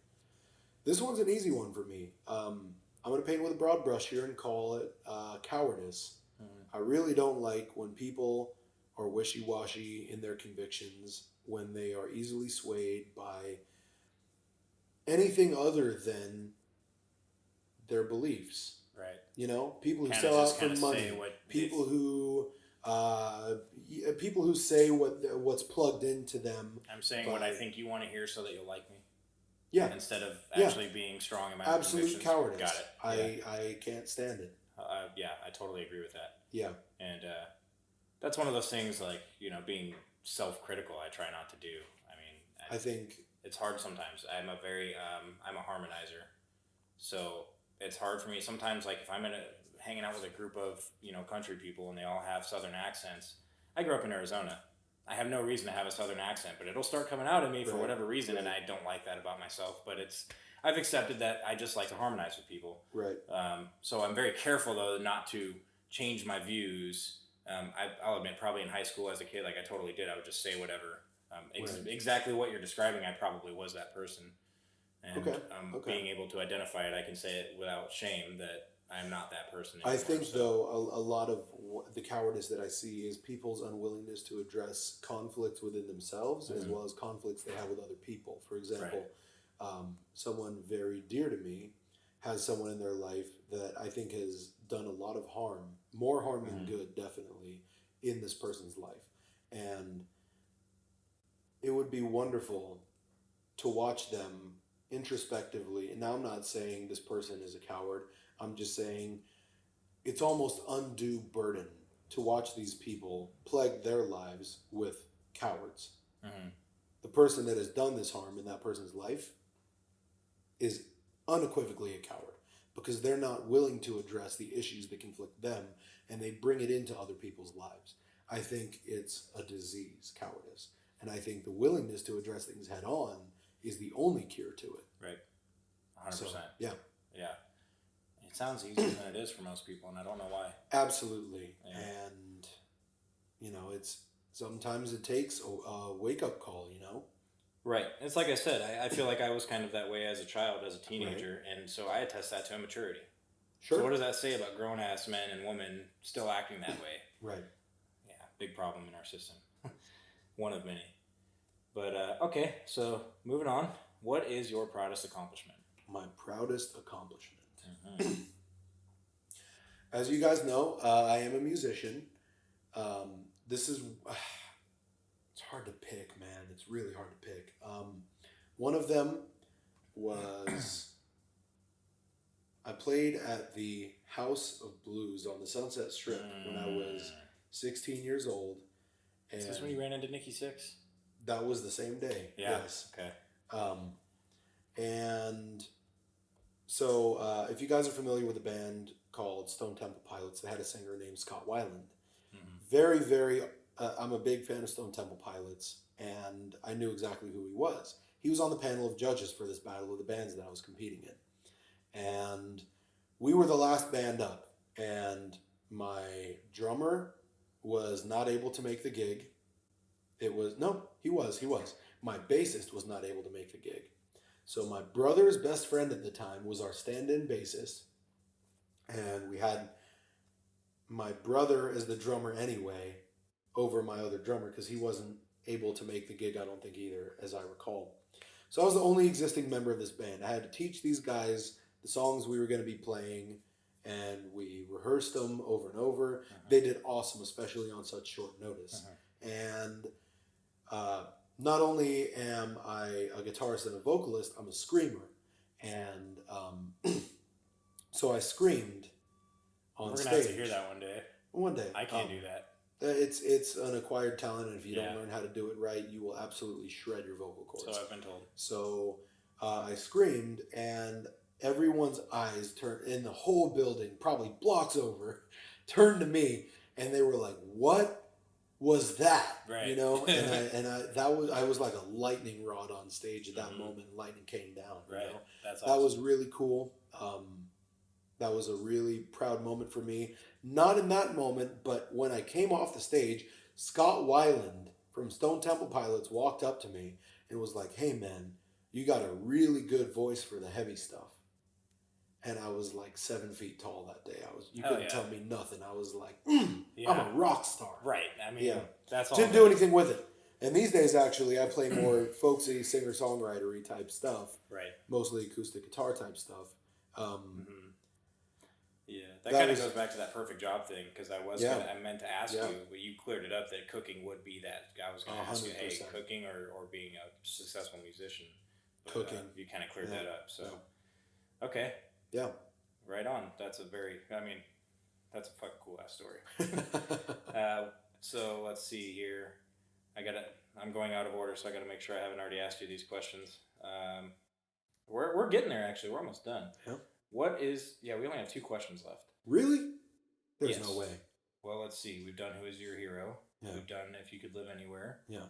This one's an easy one for me. I'm going to paint with a broad brush here and call it cowardice. Mm-hmm. I really don't like when people are wishy-washy in their convictions, when they are easily swayed by anything other than their beliefs. Right. You know, people who sell out for money, people who say what's plugged into them. I'm saying what I think you want to hear so that you'll like me. Yeah. Instead of Yeah. actually being strong in my own Absolute convictions. cowardice. Got it. I can't stand it. Yeah, I totally agree with that. Yeah. And that's one of those things, like, being self-critical, I try not to do. I mean, I think it's hard sometimes. I'm a harmonizer. So it's hard for me sometimes, like if I'm hanging out with a group of, country people and they all have Southern accents. I grew up in Arizona. I have no reason to have a Southern accent, but it'll start coming out of me for whatever reason, and I don't like that about myself. But I've accepted that I just like to harmonize with people. Right. So I'm very careful, though, not to change my views. I'll admit, probably in high school as a kid, like I totally did. I would just say whatever. Exactly what you're describing, I probably was that person. And being able to identify it, I can say it without shame that I'm not that person anymore. I think, though, a lot of the cowardice that I see is people's unwillingness to address conflicts within themselves as well as conflicts they have with other people. For example, someone very dear to me has someone in their life that I think has done a lot of harm, more harm than good, definitely, in this person's life. And it would be wonderful to watch them introspectively. And now I'm not saying this person is a coward. I'm just saying it's almost undue burden to watch these people plague their lives with cowards. The person that has done this harm in that person's life is unequivocally a coward because they're not willing to address the issues that conflict them and they bring it into other people's lives. I think it's a disease, cowardice. And I think the willingness to address things head on is the only cure to it. Right. 100%. So, yeah. Yeah. It sounds easier than it is for most people, and I don't know why. Absolutely. Yeah. And, it's sometimes it takes a wake-up call, Right. It's like I said, I feel like I was kind of that way as a child, as a teenager, and so I attest that to immaturity. Sure. So what does that say about grown-ass men and women still acting that way? Right. Yeah, big problem in our system. One of many. But, okay, so moving on. What is your proudest accomplishment? My proudest accomplishment. As you guys know, I am a musician. This is... it's hard to pick, man. It's really hard to pick. One of them was... I played at the House of Blues on the Sunset Strip when I was 16 years old. And is this when you ran into Nikki Sixx? That was the same day. Yeah. Yes. Okay. And so if you guys are familiar with a band called Stone Temple Pilots, they had a singer named Scott Weiland. Very, very... I'm a big fan of Stone Temple Pilots, and I knew exactly who he was. He was on the panel of judges for this battle of the bands that I was competing in. And we were the last band up, and my drummer was not able to make the gig. He was. My bassist was not able to make the gig. So my brother's best friend at the time was our stand-in bassist, and we had my brother as the drummer anyway over my other drummer because he wasn't able to make the gig, I don't think either, as I recall. So I was the only existing member of this band. I had to teach these guys the songs we were going to be playing, and we rehearsed them over and over. They did awesome, especially on such short notice. And not only am I a guitarist and a vocalist, I'm a screamer. And so I screamed on stage. We're going to have to hear that one day. One day. I can't do that. It's an acquired talent, and if you don't learn how to do it right, you will absolutely shred your vocal cords. So I've been told. So I screamed, and everyone's eyes turned, in the whole building, probably blocks over, turned to me, and they were like, "What was that?" Right. And I was like a lightning rod on stage at that moment. Lightning came down. Right. That's awesome. That was really cool. That was a really proud moment for me. Not in that moment, but when I came off the stage, Scott Weiland from Stone Temple Pilots walked up to me and was like, "Hey man, you got a really good voice for the heavy stuff." And I was like 7 feet tall that day. You couldn't tell me nothing. I was like, I'm a rock star. Right. I mean, that's all. Didn't do anything with it. And these days, actually, I play more folksy, singer-songwriter-y type stuff. Right. Mostly acoustic guitar type stuff. Yeah, that kind of goes back to that perfect job thing, because I meant to ask you, but you cleared it up that cooking would be that. I was going to ask you, hey, cooking or being a successful musician. But, Cooking. you kind of cleared Yeah. that up. So, okay, Yeah. right on. That's a that's a fucking cool ass story. So let's see here. I'm going out of order, so I gotta make sure I haven't already asked you these questions. We're getting there. Actually, we're almost done. Yeah. We only have 2 questions left. Really? There's Yes. no way. Well, let's see. We've done who is your hero. Yeah. We've done if you could live anywhere. Yeah.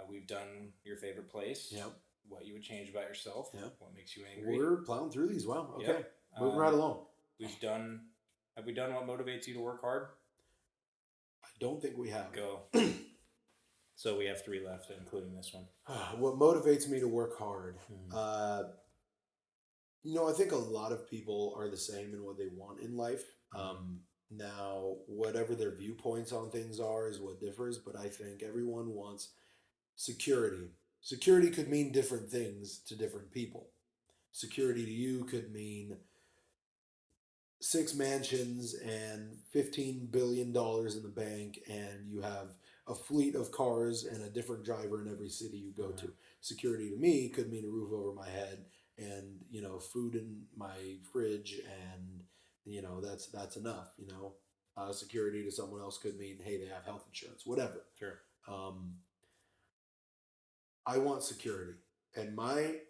We've done your favorite place. Yeah. What you would change about yourself. Yeah. What makes you angry. We're plowing through these. Wow. Okay. Yep. Moving right along. Have we done what motivates you to work hard? I don't think we have. Go. So we have 3 left, including this one. What motivates me to work hard? I think a lot of people are the same in what they want in life. Now, whatever their viewpoints on things are is what differs, but I think everyone wants security. Security could mean different things to different people. Security to you could mean 6 mansions and $15 billion in the bank, and you have a fleet of cars and a different driver in every city you go to. Security to me could mean a roof over my head and food in my fridge, and that's enough. Security to someone else could mean, hey, they have health insurance, whatever. Sure. I want security, and my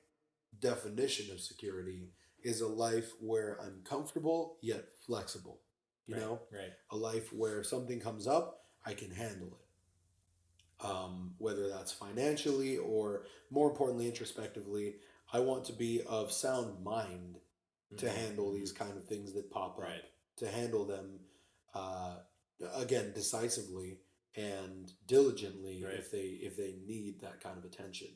definition of security is a life where I'm comfortable yet flexible. Right. A life where if something comes up, I can handle it. Whether that's financially or, more importantly, introspectively, I want to be of sound mind to handle these kind of things that pop up, to handle them, again, decisively and diligently if they need that kind of attention.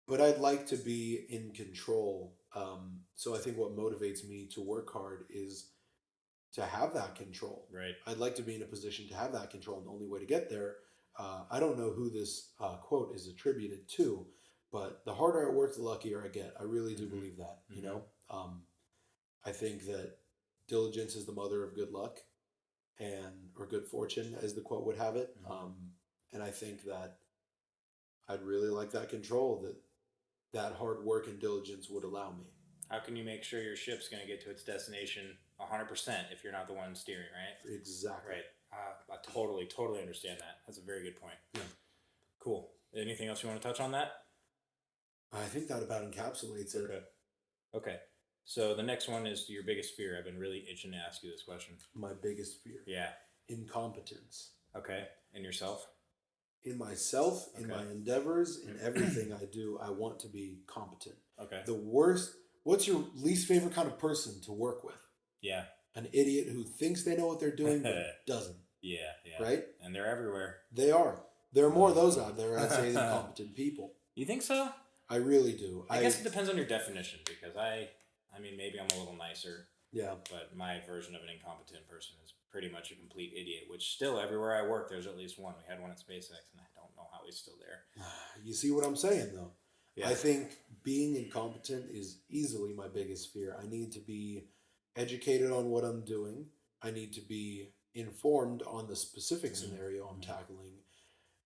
But I'd like to be in control. So I think what motivates me to work hard is to have that control. Right. I'd like to be in a position to have that control. And the only way to get there, I don't know who this quote is attributed to, but the harder I work, the luckier I get. I really do believe that, I think that diligence is the mother of good luck or good fortune, as the quote would have it. And I think that I'd really like that control that hard work and diligence would allow me. How can you make sure your ship's going to get to its destination 100% if you're not the one steering, right? Exactly. Right. I totally understand that. That's a very good point. Yeah. Cool. Anything else you want to touch on that? I think that about encapsulates it. Okay. So the next one is your biggest fear. I've been really itching to ask you this question. My biggest fear. Yeah. Incompetence. Okay. And yourself? In myself, in my endeavors, in everything I do, I want to be competent. Okay. What's your least favorite kind of person to work with? Yeah. An idiot who thinks they know what they're doing but doesn't. Yeah. Right? And they're everywhere. They are. There are more of those out there, I'd say, than competent people. You think so? I really do. I guess it depends on your definition, because maybe I'm a little nicer. Yeah. But my version of an incompetent person is pretty much a complete idiot, which still everywhere I work, there's at least one. We had one at SpaceX, and I don't know how he's still there. You see what I'm saying, though? Yeah. I think being incompetent is easily my biggest fear. I need to be educated on what I'm doing. I need to be informed on the specific scenario I'm tackling.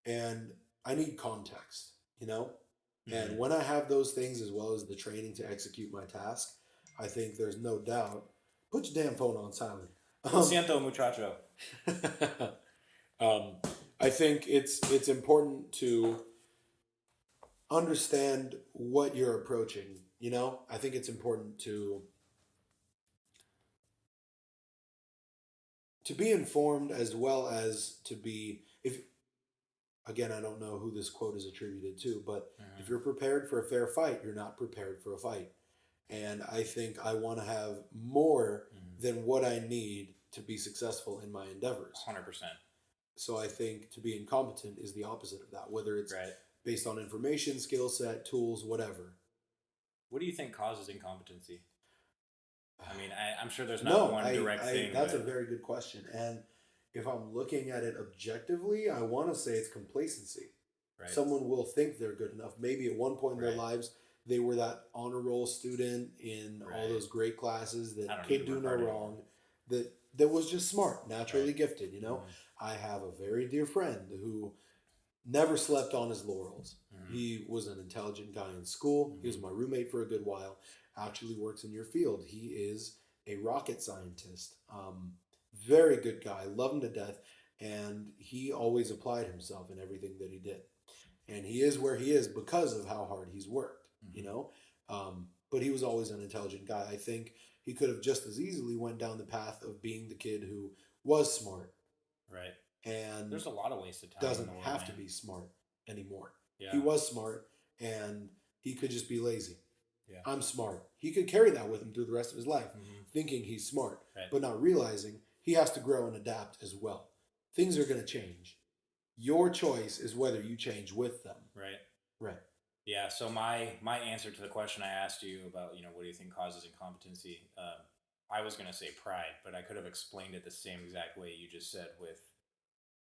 And I need context, And when I have those things, as well as the training to execute my task, I think there's no doubt. Put your damn phone on silent. Siento, muchacho. I think it's important to understand what you're approaching. I think it's important to be informed, as well as to be, again, I don't know who this quote is attributed to, but if you're prepared for a fair fight, you're not prepared for a fight. And I think I want to have more than what I need to be successful in my endeavors. 100%. So I think to be incompetent is the opposite of that, whether it's based on information, skill set, tools, whatever. What do you think causes incompetency? I'm sure there's not one direct thing. That's a very good question. And if I'm looking at it objectively, I want to say it's complacency. Right. Someone will think they're good enough. Maybe at one point in their lives, they were that honor roll student in all those great classes that could do no wrong, that was just smart, naturally gifted. I have a very dear friend who never slept on his laurels. He was an intelligent guy in school. He was my roommate for a good while. Actually works in your field. He is a rocket scientist. Very good guy. Love him to death. And he always applied himself in everything that he did. And he is where he is because of how hard he's worked, you know? But he was always an intelligent guy. I think he could have just as easily went down the path of being the kid who was smart. Right. And there's a lot of wasted time. Doesn't in the world, have man. to be smart anymore. Yeah. He was smart and he could just be lazy. Yeah. I'm smart. He could carry that with him through the rest of his life, thinking he's smart, Right. but not realizing he has to grow and adapt as well. Things are going to change. Your choice is whether you change with them. Right. Right. Yeah. So my answer to the question I asked you about, what do you think causes incompetency? I was going to say pride, but I could have explained it the same exact way you just said with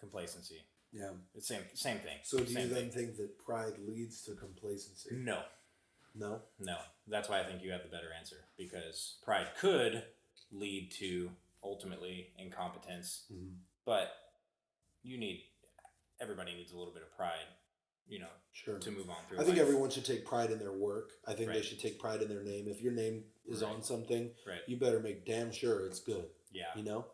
complacency. Yeah. It's same thing. So do Same you then thing. think that pride leads to complacency? No. No? No. That's why I think you have the better answer, because pride could lead to ultimately incompetence, but everybody needs a little bit of pride, Sure. to move on through I think life. everyone should take pride in their work. I think they Right. should take pride in their name. If your name is Right. on something, Right. you better make damn sure it's good. Yeah. You know?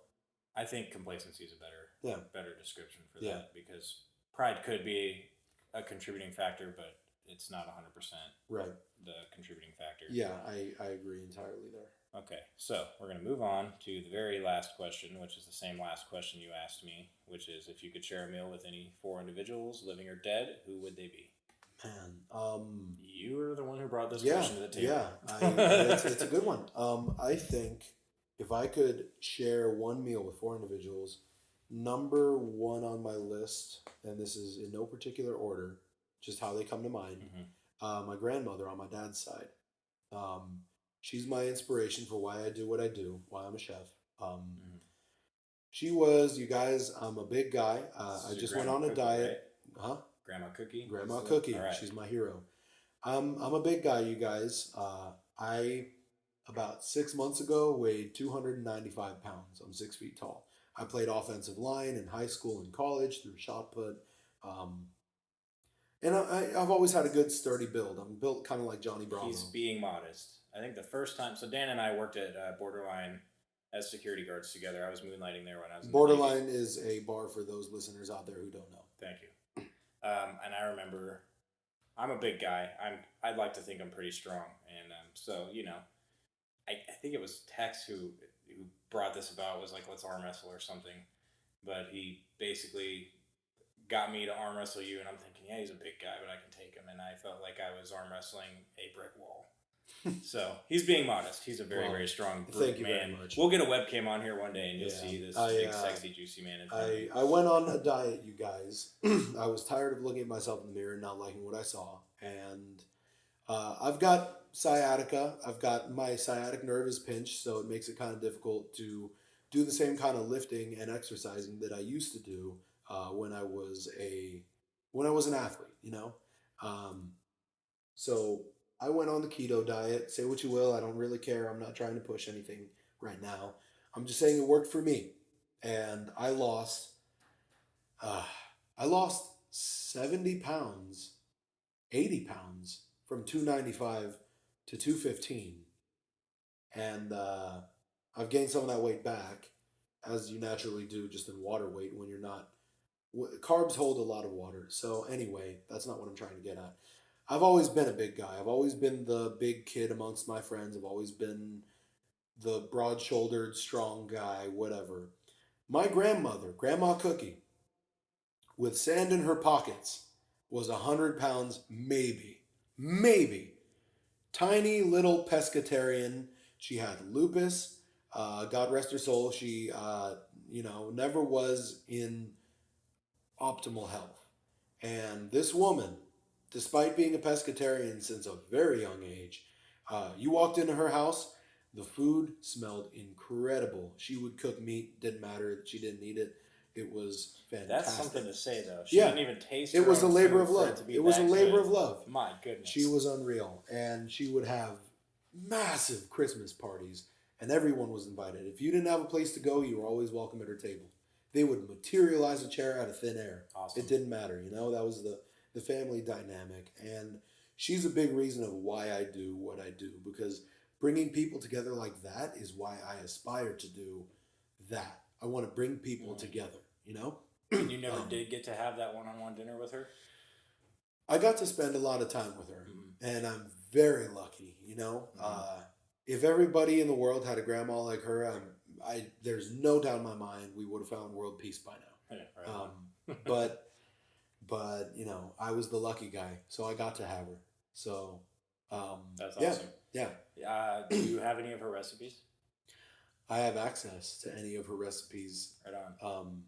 I think complacency is a better description for Yeah. that, because pride could be a contributing factor, but it's not 100% Right. the contributing factor. Yeah, I agree entirely there. Okay, so we're going to move on to the very last question, which is the same last question you asked me, which is, if you could share a meal with any 4 individuals, living or dead, who would they be? Man, You were the one who brought this question to the table. yeah, it's a good one. I think if I could share one meal with 4 individuals, number 1 on my list, and this is in no particular order, just how they come to mind, my grandmother on my dad's side. She's my inspiration for why I do what I do, why I'm a chef. She was, you guys, I'm a big guy. I just went on a diet. Right? Huh? Grandma Cookie? Grandma Cookie. All right. She's my hero. I'm a big guy, you guys. I, about 6 months ago, weighed 295 pounds. I'm 6 feet tall. I played offensive line in high school and college through shot put. And I've always had a good, sturdy build. I'm built kind of like Johnny Bravo. He's being modest. I think the first time, so Dan and I worked at Borderline as security guards together. I was moonlighting there when I was in the Borderline is a bar for those listeners out there who don't know. Thank you. And I remember, I'm a big guy. I'd like to think I'm pretty strong, and so I think it was Tex who brought this about. Was like, let's arm wrestle or something, but he basically got me to arm wrestle you, and I'm thinking, yeah, he's a big guy, but I can take him, and I felt like I was arm wrestling a brick wall. So he's being modest. He's a very, very strong brute thank you man. very much. We'll get a webcam on here one day, and you'll see this big, sexy, juicy man in front of you. I went on a diet, you guys. I was tired of looking at myself in the mirror and not liking what I saw. And I've got sciatica. My sciatic nerve is pinched, so it makes it kind of difficult to do the same kind of lifting and exercising that I used to do when I was an athlete, So I went on the keto diet. Say what you will, I don't really care. I'm not trying to push anything right now. I'm just saying it worked for me. And I lost 70 pounds, 80 pounds from 295 to 215. And I've gained some of that weight back, as you naturally do just in water weight when you're not. Carbs hold a lot of water. So anyway, that's not what I'm trying to get at. I've always been a big guy. I've always been the big kid amongst my friends. I've always been the broad-shouldered, strong guy, whatever. My grandmother, Grandma Cookie, with sand in her pockets, was 100 pounds, maybe. Tiny little pescatarian. She had lupus. God rest her soul. She, never was in optimal health. And this woman, despite being a pescatarian since a very young age, you walked into her house, the food smelled incredible. She would cook meat, didn't matter that she didn't eat it. It was fantastic. That's something to say, though. She Yeah. didn't even taste It her was a own labor food of for love. to be It was a that labor good. of love. My goodness. She was unreal. And she would have massive Christmas parties, and everyone was invited. If you didn't have a place to go, you were always welcome at her table. they would materialize a chair out of thin air. Awesome. It didn't matter, that was the family dynamic. And she's a big reason of why I do what I do, because bringing people together like that is why I aspire to do that. I want to bring people together, And you never did get to have that one-on-one dinner with her? I got to spend a lot of time with her, and I'm very lucky, if everybody in the world had a grandma like her, there's no doubt in my mind we would have found world peace by now. Yeah, right. But I was the lucky guy, so I got to have her. So That's awesome. Yeah. Do you have any of her recipes? I have access to any of her recipes. Right on.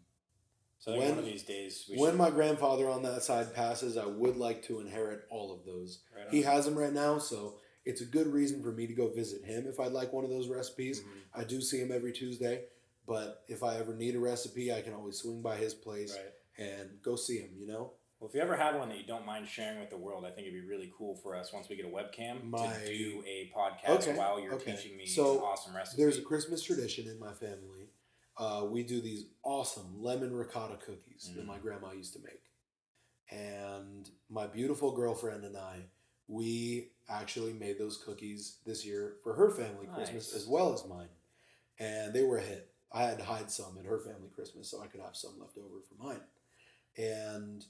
So when, one of these days, when my grandfather on that side passes, I would like to inherit all of those. Right on. He has them right now, so it's a good reason for me to go visit him if I'd like one of those recipes. I do see him every Tuesday, but if I ever need a recipe, I can always swing by his place and go see him, Well, if you ever have one that you don't mind sharing with the world, I think it'd be really cool for us once we get a webcam to do a podcast while you're teaching me an awesome recipe. There's a Christmas tradition in my family. We do these awesome lemon ricotta cookies that my grandma used to make. And my beautiful girlfriend and I, we actually made those cookies this year for her family Christmas as well as mine. And they were a hit. I had to hide some at her family Christmas so I could have some left over for mine. And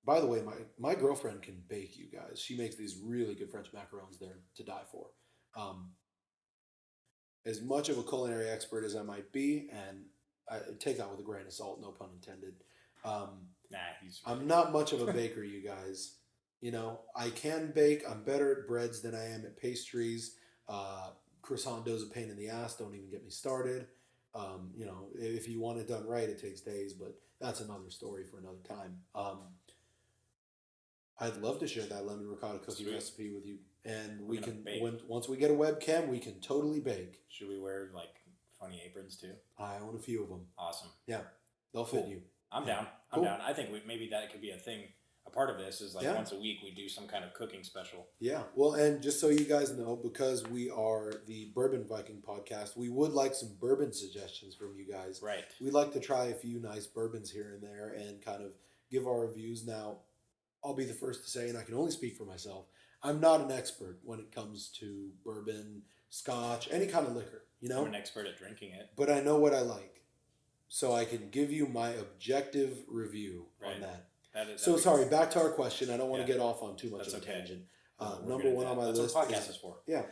by the way, my girlfriend can bake, you guys. She makes these really good French macarons there to die for. As much of a culinary expert as I might be, and I take that with a grain of salt, no pun intended. I'm not much of a baker, you guys. I can bake. I'm better at breads than I am at pastries. Croissant dough's a pain in the ass. Don't even get me started. If you want it done right, it takes days, but that's another story for another time. I'd love to share that lemon ricotta cookie recipe with you, and we can once we get a webcam, we can totally bake. Should we wear funny aprons too? I own a few of them. Awesome. Yeah, they'll fit you. I'm down. I'm down. I think maybe that could be a thing. A part of this is once a week we do some kind of cooking special. Yeah. Well, and just so you guys know, because we are the Burban Viking podcast, we would like some bourbon suggestions from you guys. Right. We'd like to try a few nice bourbons here and there and kind of give our reviews. Now, I'll be the first to say, and I can only speak for myself, I'm not an expert when it comes to bourbon, scotch, any kind of liquor, I'm an expert at drinking it. But I know what I like. So I can give you my objective review on that. So sorry, back to our question. I don't want to get off on too much of a tangent. Number one on my list. That's what podcast is for. Yeah.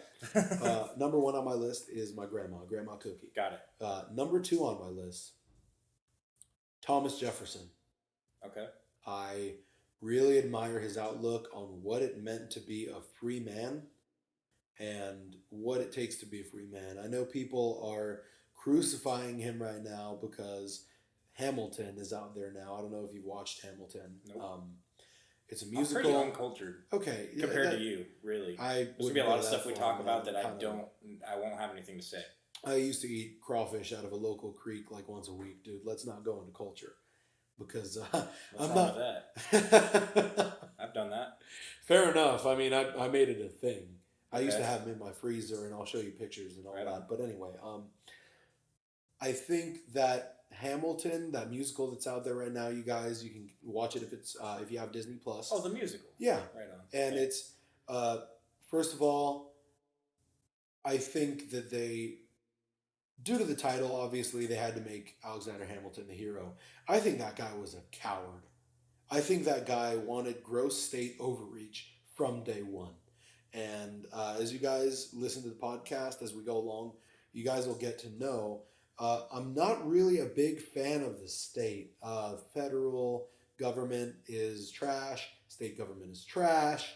Number one on my list is my Grandma Cookie. Got it. Number two on my list, Thomas Jefferson. Okay. I really admire his outlook on what it meant to be a free man and what it takes to be a free man. I know people are crucifying him right now because Hamilton is out there now. I don't know if you've watched Hamilton. Nope. It's a musical. I'm pretty uncultured. Okay. Compared to you, really. There's going to be a lot of stuff we talk about that I won't have anything to say. I used to eat crawfish out of a local creek once a week, dude. Let's not go into culture. Because I'm not. That? I've done that. Fair enough. I mean, I made it a thing. I used to have them in my freezer, and I'll show you pictures and all that. But anyway, I think that Hamilton, that musical that's out there right now, you guys, you can watch it if you have Disney Plus. Oh, the musical. Yeah. Right on. And it's first of all, I think that due to the title, obviously, they had to make Alexander Hamilton the hero. I think that guy was a coward. I think that guy wanted gross state overreach from day one. And as you guys listen to the podcast, as we go along, you guys will get to know, I'm not really a big fan of the state. Federal government is trash. State government is trash.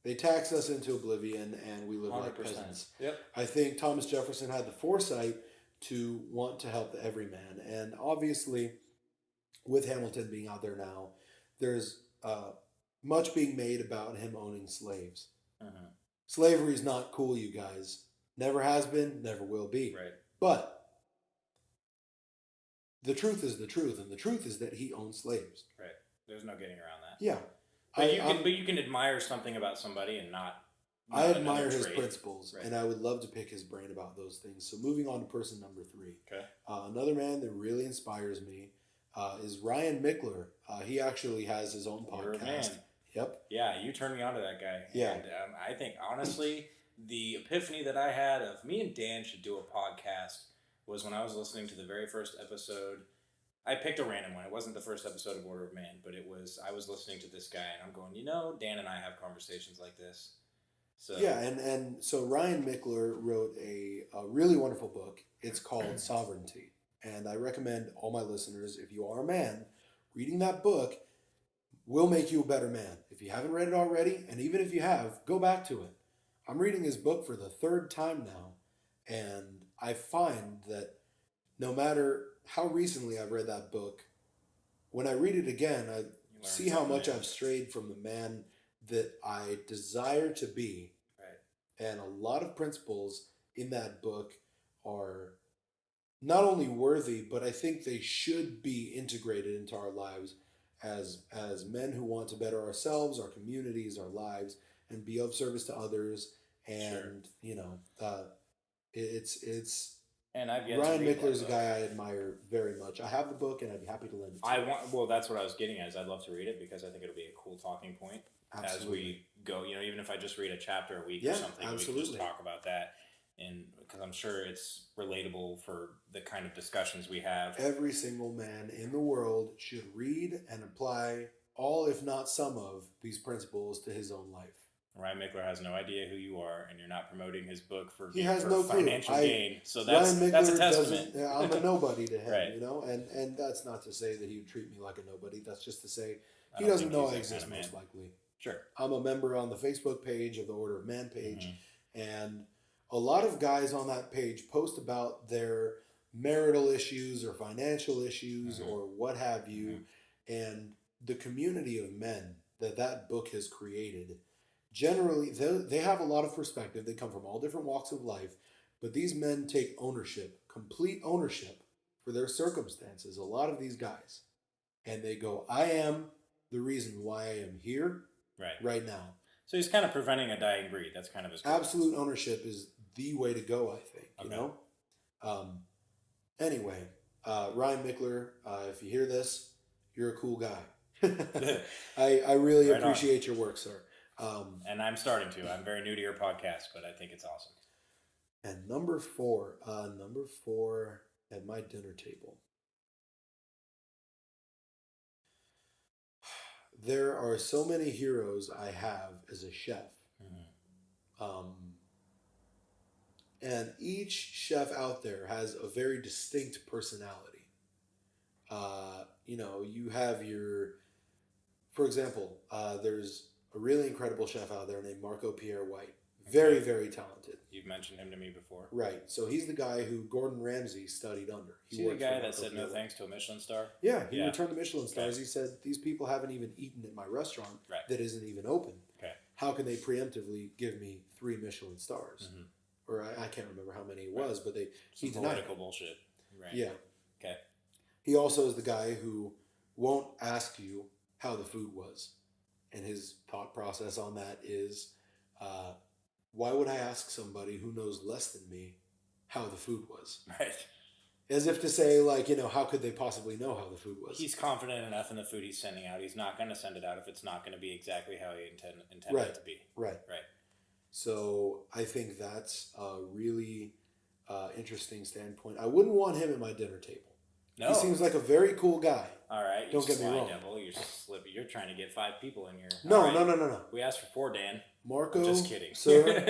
They tax us into oblivion, and we live 100%. Like peasants. Yep. I think Thomas Jefferson had the foresight to want to help the everyman. And obviously, with Hamilton being out there now, there's much being made about him owning slaves. Uh-huh. Slavery is not cool, you guys. Never has been, never will be. Right. But the truth is the truth, and the truth is that he owned slaves. Right. There's no getting around that. Yeah. But you can admire something about somebody and not I admire his principles, and I would love to pick his brain about those things. So moving on to person number 3. Okay. Another man that really inspires me is Ryan Mickler. He actually has his own You're a podcast. man. Yep. Yeah, you turned me on to that guy. Yeah. And I think, honestly, the epiphany that I had of me and Dan should do a podcast was when I was listening to the very first episode. I picked a random one. It wasn't the first episode of Order of Man, but I was listening to this guy, and I'm going, Dan and I have conversations like this. So Yeah, and so Ryan Mickler wrote a really wonderful book. It's called Sovereignty. And I recommend all my listeners, if you are a man, reading that book will make you a better man. If you haven't read it already, and even if you have, go back to it. I'm reading his book for the third time now, and I find that no matter how recently I've read that book, when I read it again, I see how much I've strayed from the man that I desire to be. Right. And a lot of principles in that book are not only worthy, but I think they should be integrated into our lives as men who want to better ourselves, our communities, our lives, and be of service to others. And it's and I've yet Ryan to read Mickler's that a guy I admire very much. I have the book, and I'd be happy to lend it to you. Well, that's what I was getting at. Is I'd love to read it because I think it'll be a cool talking point as we go. Even if I just read a chapter a week or something, we can just talk about that. And because I'm sure it's relatable for the kind of discussions we have. Every single man in the world should read and apply all, if not some of, these principles to his own life. Ryan Mickler has no idea who you are, and you're not promoting his book for financial gain. So that's a testament. I'm a nobody to him, right. And that's not to say that he would treat me like a nobody. That's just to say he doesn't know I exist, most likely. Sure. I'm a member on the Facebook page of the Order of Man page, and a lot of guys on that page post about their marital issues or financial issues or what have you, and the community of men that book has created. Generally, they have a lot of perspective. They come from all different walks of life, but these men take ownership, complete ownership for their circumstances, a lot of these guys. And they go, I am the reason why I am here right now. So he's kind of preventing a dying breed. That's kind of his goal. Absolute ownership is the way to go, I think, you know? Anyway, Ryan Mickler, if you hear this, you're a cool guy. I really appreciate your work, sir. And I'm starting to. I'm very new to your podcast, but I think it's awesome. And number four at my dinner table. There are so many heroes I have as a chef. And each chef out there has a very distinct personality. You have for example, there's a really incredible chef out there named Marco Pierre White. Very, very talented. You've mentioned him to me before. Right. So he's the guy who Gordon Ramsay studied under. Is he the guy that said no thanks to a Michelin star? Yeah, he returned the Michelin stars. He said, these people haven't even eaten at my restaurant that isn't even open. Okay. How can they preemptively give me 3 Michelin stars? Or I can't remember how many it was, but he denied political bullshit. Right. Yeah. Okay. He also is the guy who won't ask you how the food was. And his thought process on that is, why would I ask somebody who knows less than me how the food was? Right. As if to say, how could they possibly know how the food was? He's confident enough in the food he's sending out. He's not going to send it out if it's not going to be exactly how he intended it to be. Right. So I think that's a really interesting standpoint. I wouldn't want him at my dinner table. No. He seems like a very cool guy. All right. Don't get me wrong. Devil. You're slippy. You're trying to get 5 people in here. No. We asked for 4, Dan. Marco, just kidding. Sir,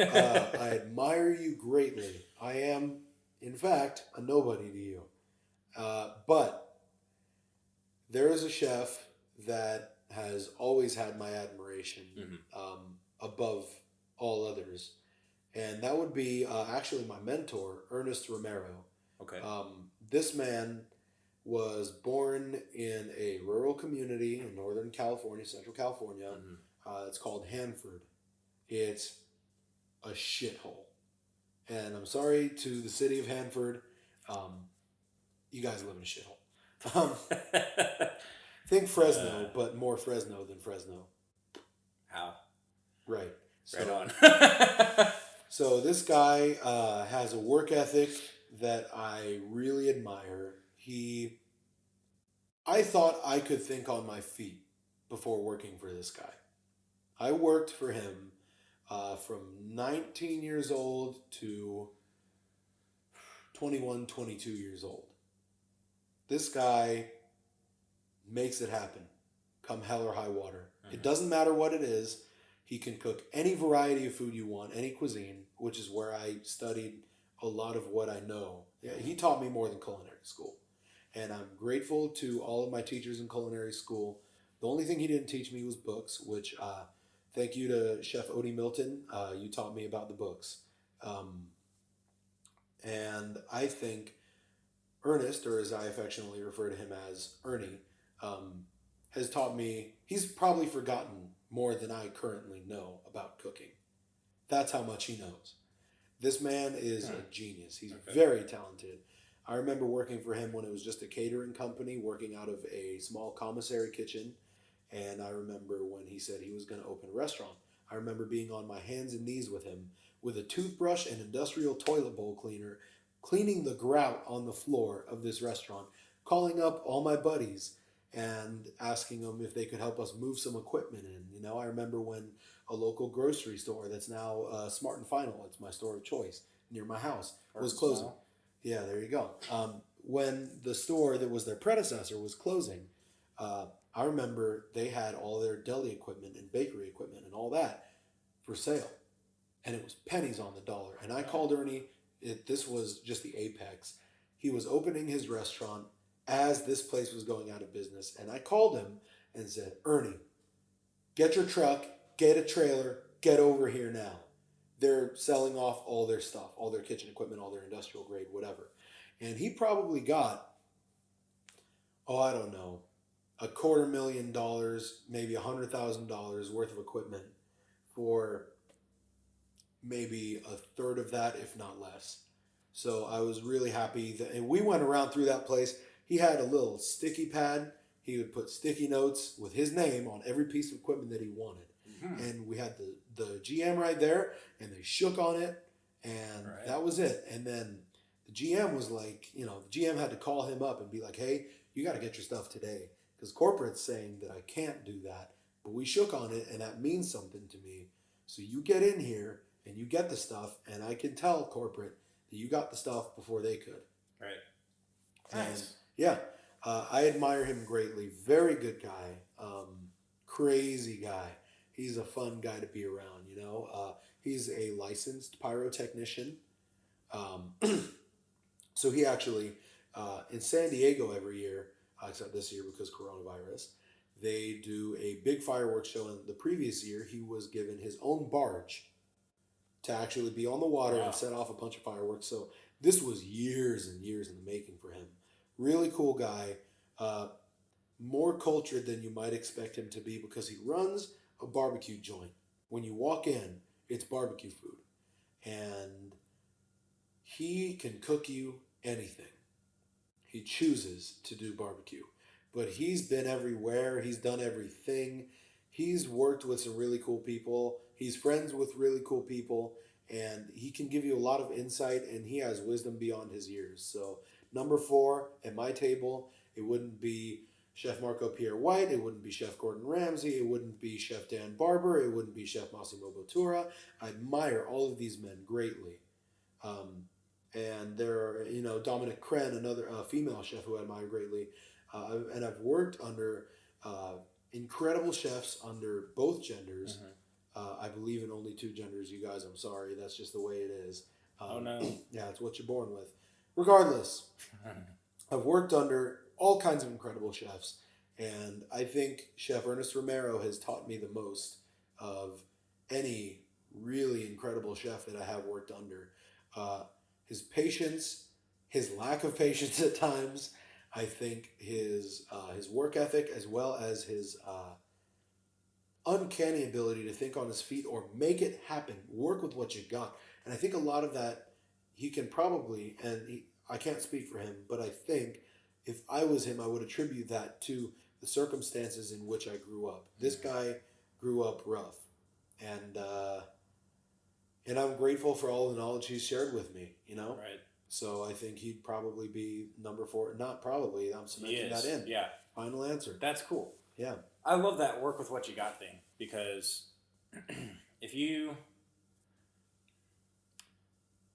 I admire you greatly. I am, in fact, a nobody to you. But there is a chef that has always had my admiration above all others. And that would be actually my mentor, Ernest Romero. Okay. This man was born in a rural community in Northern California, Central California. It's called Hanford. It's a shithole. And I'm sorry to the city of Hanford. You guys live in a shithole. Think Fresno, but more Fresno than Fresno. How? Right. Right on. So this guy has a work ethic that I really admire. I thought I could think on my feet before working for this guy. I worked for him from 19 years old to 21, 22 years old. This guy makes it happen, come hell or high water. Mm-hmm. It doesn't matter what it is. He can cook any variety of food you want, any cuisine, which is where I studied a lot of what I know. Yeah, he taught me more than culinary school. And I'm grateful to all of my teachers in culinary school. The only thing he didn't teach me was books, which thank you to Chef Odie Milton. You taught me about the books. And I think Ernest, or as I affectionately refer to him as Ernie, has taught me, he's probably forgotten more than I currently know about cooking. That's how much he knows. This man is a genius. He's very talented. I remember working for him when it was just a catering company, working out of a small commissary kitchen. And I remember when he said he was going to open a restaurant. I remember being on my hands and knees with him with a toothbrush and industrial toilet bowl cleaner, cleaning the grout on the floor of this restaurant, calling up all my buddies and asking them if they could help us move some equipment in. You know, I remember when a local grocery store that's now Smart and Final, it's my store of choice near my house, was closing. Yeah, there you go. When the store that was their predecessor was closing, I remember they had all their deli equipment and bakery equipment and all that for sale. And it was pennies on the dollar. And I called Ernie. This was just the apex. He was opening his restaurant as this place was going out of business. And I called him and said, Ernie, get your truck, get a trailer, get over here now. They're selling off all their stuff, all their kitchen equipment, all their industrial grade, whatever. And he probably got, I don't know, $250,000, maybe $100,000 worth of equipment for maybe a third of that, if not less. So I was really happy that, and we went around through that place. He had a little sticky pad. He would put sticky notes with his name on every piece of equipment that he wanted. Mm-hmm. And we had the GM right there, and they shook on it, and that was it. And then the GM was like, the GM had to call him up and be like, hey, you got to get your stuff today. Because corporate's saying that I can't do that. But we shook on it, and that means something to me. So you get in here, and you get the stuff, and I can tell corporate that you got the stuff before they could. Right. And nice. Yeah, I admire him greatly. Very good guy. Crazy guy. He's a fun guy to be around, He's a licensed pyrotechnician. So he actually, in San Diego every year, except this year because coronavirus, they do a big fireworks show. And the previous year, he was given his own barge to actually be on the water and set off a bunch of fireworks. So this was years and years in the making for him. Really cool guy. More cultured than you might expect him to be because he runs a barbecue joint. When you walk in, it's barbecue food. And he can cook you anything. He chooses to do barbecue. But he's been everywhere. He's done everything. He's worked with some really cool people. He's friends with really cool people. And he can give you a lot of insight, and he has wisdom beyond his years. So number 4 at my table, it wouldn't be Chef Marco Pierre White. It wouldn't be Chef Gordon Ramsay. It wouldn't be Chef Dan Barber. It wouldn't be Chef Massimo Bottura. I admire all of these men greatly. And there are, Dominic Kren, another female chef who I admire greatly. And I've worked under incredible chefs under both genders. Mm-hmm. I believe in only 2 genders, you guys. I'm sorry. That's just the way it is. Oh, no. Yeah, it's what you're born with. Regardless, I've worked under all kinds of incredible chefs. And I think Chef Ernest Romero has taught me the most of any really incredible chef that I have worked under. His patience, his lack of patience at times, I think his work ethic, as well as his uncanny ability to think on his feet or make it happen, work with what you got. And I think a lot of that he can probably, I can't speak for him, but I think if I was him, I would attribute that to the circumstances in which I grew up. This guy grew up rough. And I'm grateful for all the knowledge he's shared with me, Right. So I think he'd probably be number 4. Not probably. I'm cementing that in. Yeah. Final answer. That's cool. Yeah. I love that work with what you got thing because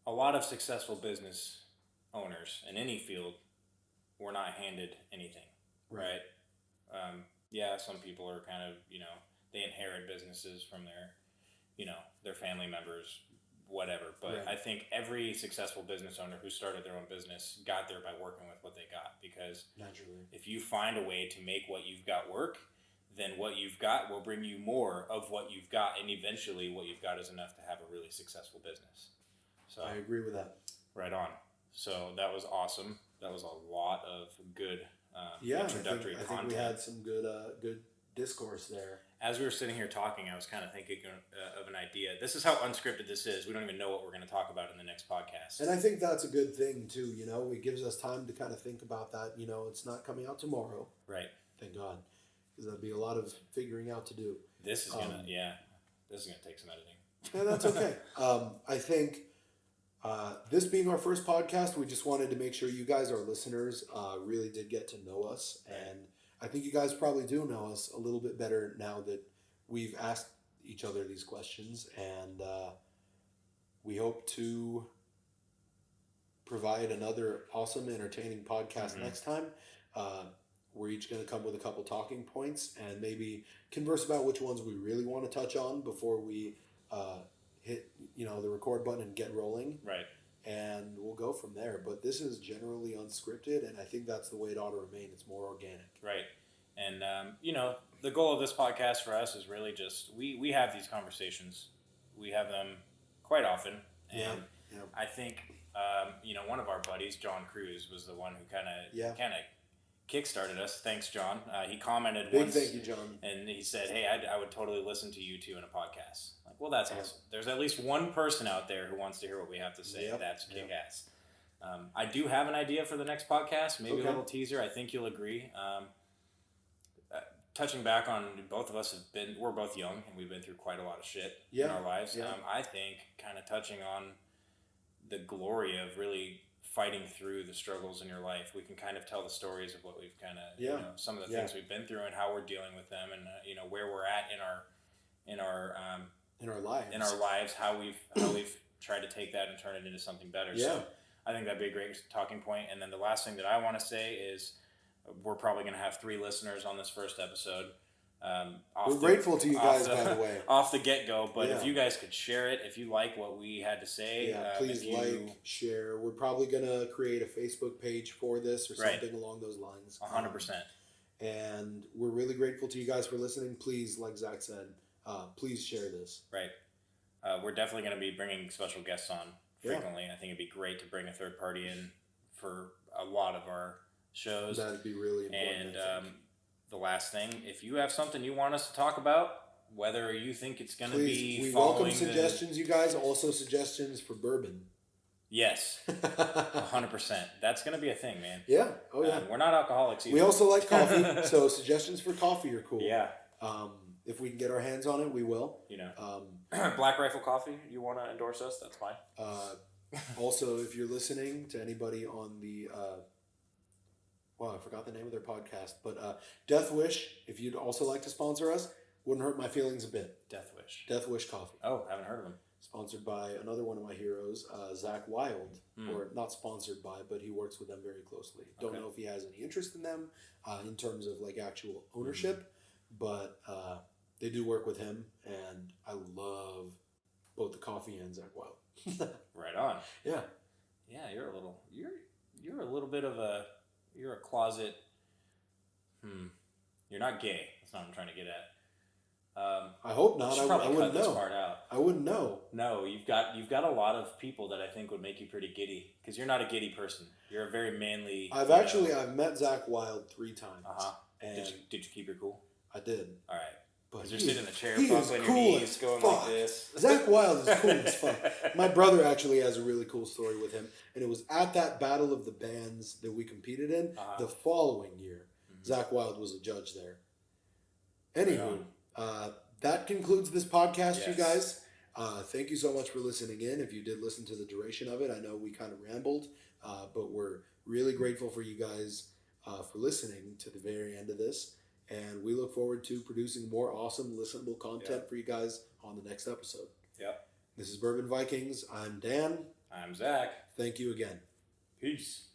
a lot of successful business owners in any field were not handed anything, right? Yeah, some people are kind of, they inherit businesses from their family members, whatever. But I think every successful business owner who started their own business got there by working with what they got. Because naturally, if you find a way to make what you've got work, then what you've got will bring you more of what you've got, and eventually what you've got is enough to have a really successful business. So I agree with that. Right on. So that was awesome. That was a lot of good introductory content. I think we had some good discourse there. As we were sitting here talking, I was kind of thinking of an idea. This is how unscripted this is. We don't even know what we're going to talk about in the next podcast. And I think that's a good thing, too. It gives us time to kind of think about that. It's not coming out tomorrow. Right. Thank God. Because that'd be a lot of figuring out to do. This is going to take some editing. Yeah, that's okay. I think this being our first podcast, we just wanted to make sure you guys, our listeners, really did get to know us. And I think you guys probably do know us a little bit better now that we've asked each other these questions. And we hope to provide another awesome, entertaining podcast next time. We're each going to come with a couple talking points and maybe converse about which ones we really want to touch on before we hit the record button and get rolling. Right. And we'll go from there. But this is generally unscripted, and I think that's the way it ought to remain. It's more organic. Right. And, the goal of this podcast for us is really just, we have these conversations. We have them quite often. And I think, one of our buddies, John Cruz, was the one who kind of kickstarted us. Thanks, John. He commented once. Big thank you, John. And he said, hey, I would totally listen to you two in a podcast. Like, well, that's awesome. There's at least one person out there who wants to hear what we have to say. That's kick-ass. I do have an idea for the next podcast, maybe a little teaser. I think you'll agree. Touching back on, both of us we're both young, and we've been through quite a lot of shit in our lives. I think kind of touching on the glory of really fighting through the struggles in your life, we can kind of tell the stories of what we've kind of, some of the things we've been through and how we're dealing with them, and where we're at in our lives, how we've tried to take that and turn it into something better. So I think that'd be a great talking point. And then the last thing that I want to say is we're probably going to have 3 listeners on this first episode. We're grateful to you guys, by the way. Off the get-go, but if you guys could share it, if you like what we had to say. Please share. We're probably going to create a Facebook page for this or something along those lines. 100%. And we're really grateful to you guys for listening. Please, like Zach said, please share this. Right. We're definitely going to be bringing special guests on frequently. I think it'd be great to bring a third party in for a lot of our shows. That'd be really important. And the last thing, if you have something you want us to talk about, whether you think it's going to be we welcome suggestions, you guys. Also suggestions for bourbon. Yes, 100%. That's going to be a thing, man. Yeah. Oh yeah. We're not alcoholics either. We also like coffee, so suggestions for coffee are cool. Yeah. If we can get our hands on it, we will. Black Rifle Coffee. You want to endorse us? That's fine. Also, if you're listening to anybody on the I forgot the name of their podcast, but Death Wish, if you'd also like to sponsor us, wouldn't hurt my feelings a bit. Death Wish Coffee. Oh, haven't heard of them. Sponsored by another one of my heroes, Zach Wild, or not sponsored by, but he works with them very closely. Don't know if he has any interest in them in terms of like actual ownership, but they do work with him, and I love both the coffee and Zach Wild. Right on. Yeah. Yeah, you're a little bit of a. You're a closet. You're not gay. That's not what I'm trying to get at. I hope not. I wouldn't know. This part out. I wouldn't know. No, you've got a lot of people that I think would make you pretty giddy because you're not a giddy person. You're a very manly. I've met Zach Wild 3 times. And did you keep your cool? I did. All right. But you're sitting in the chair, buckling your knees, going like this. Zach Wild is cool as fuck. My brother actually has a really cool story with him, and it was at that battle of the bands that we competed in the following year. Zach Wild was a judge there. Anywho, that concludes this podcast, you guys. Thank you so much for listening in. If you did listen to the duration of it, I know we kind of rambled, but we're really grateful for you guys for listening to the very end of this. And we look forward to producing more awesome, listenable content for you guys on the next episode. Yep. This is Burban Vikings. I'm Dan. I'm Zach. Thank you again. Peace.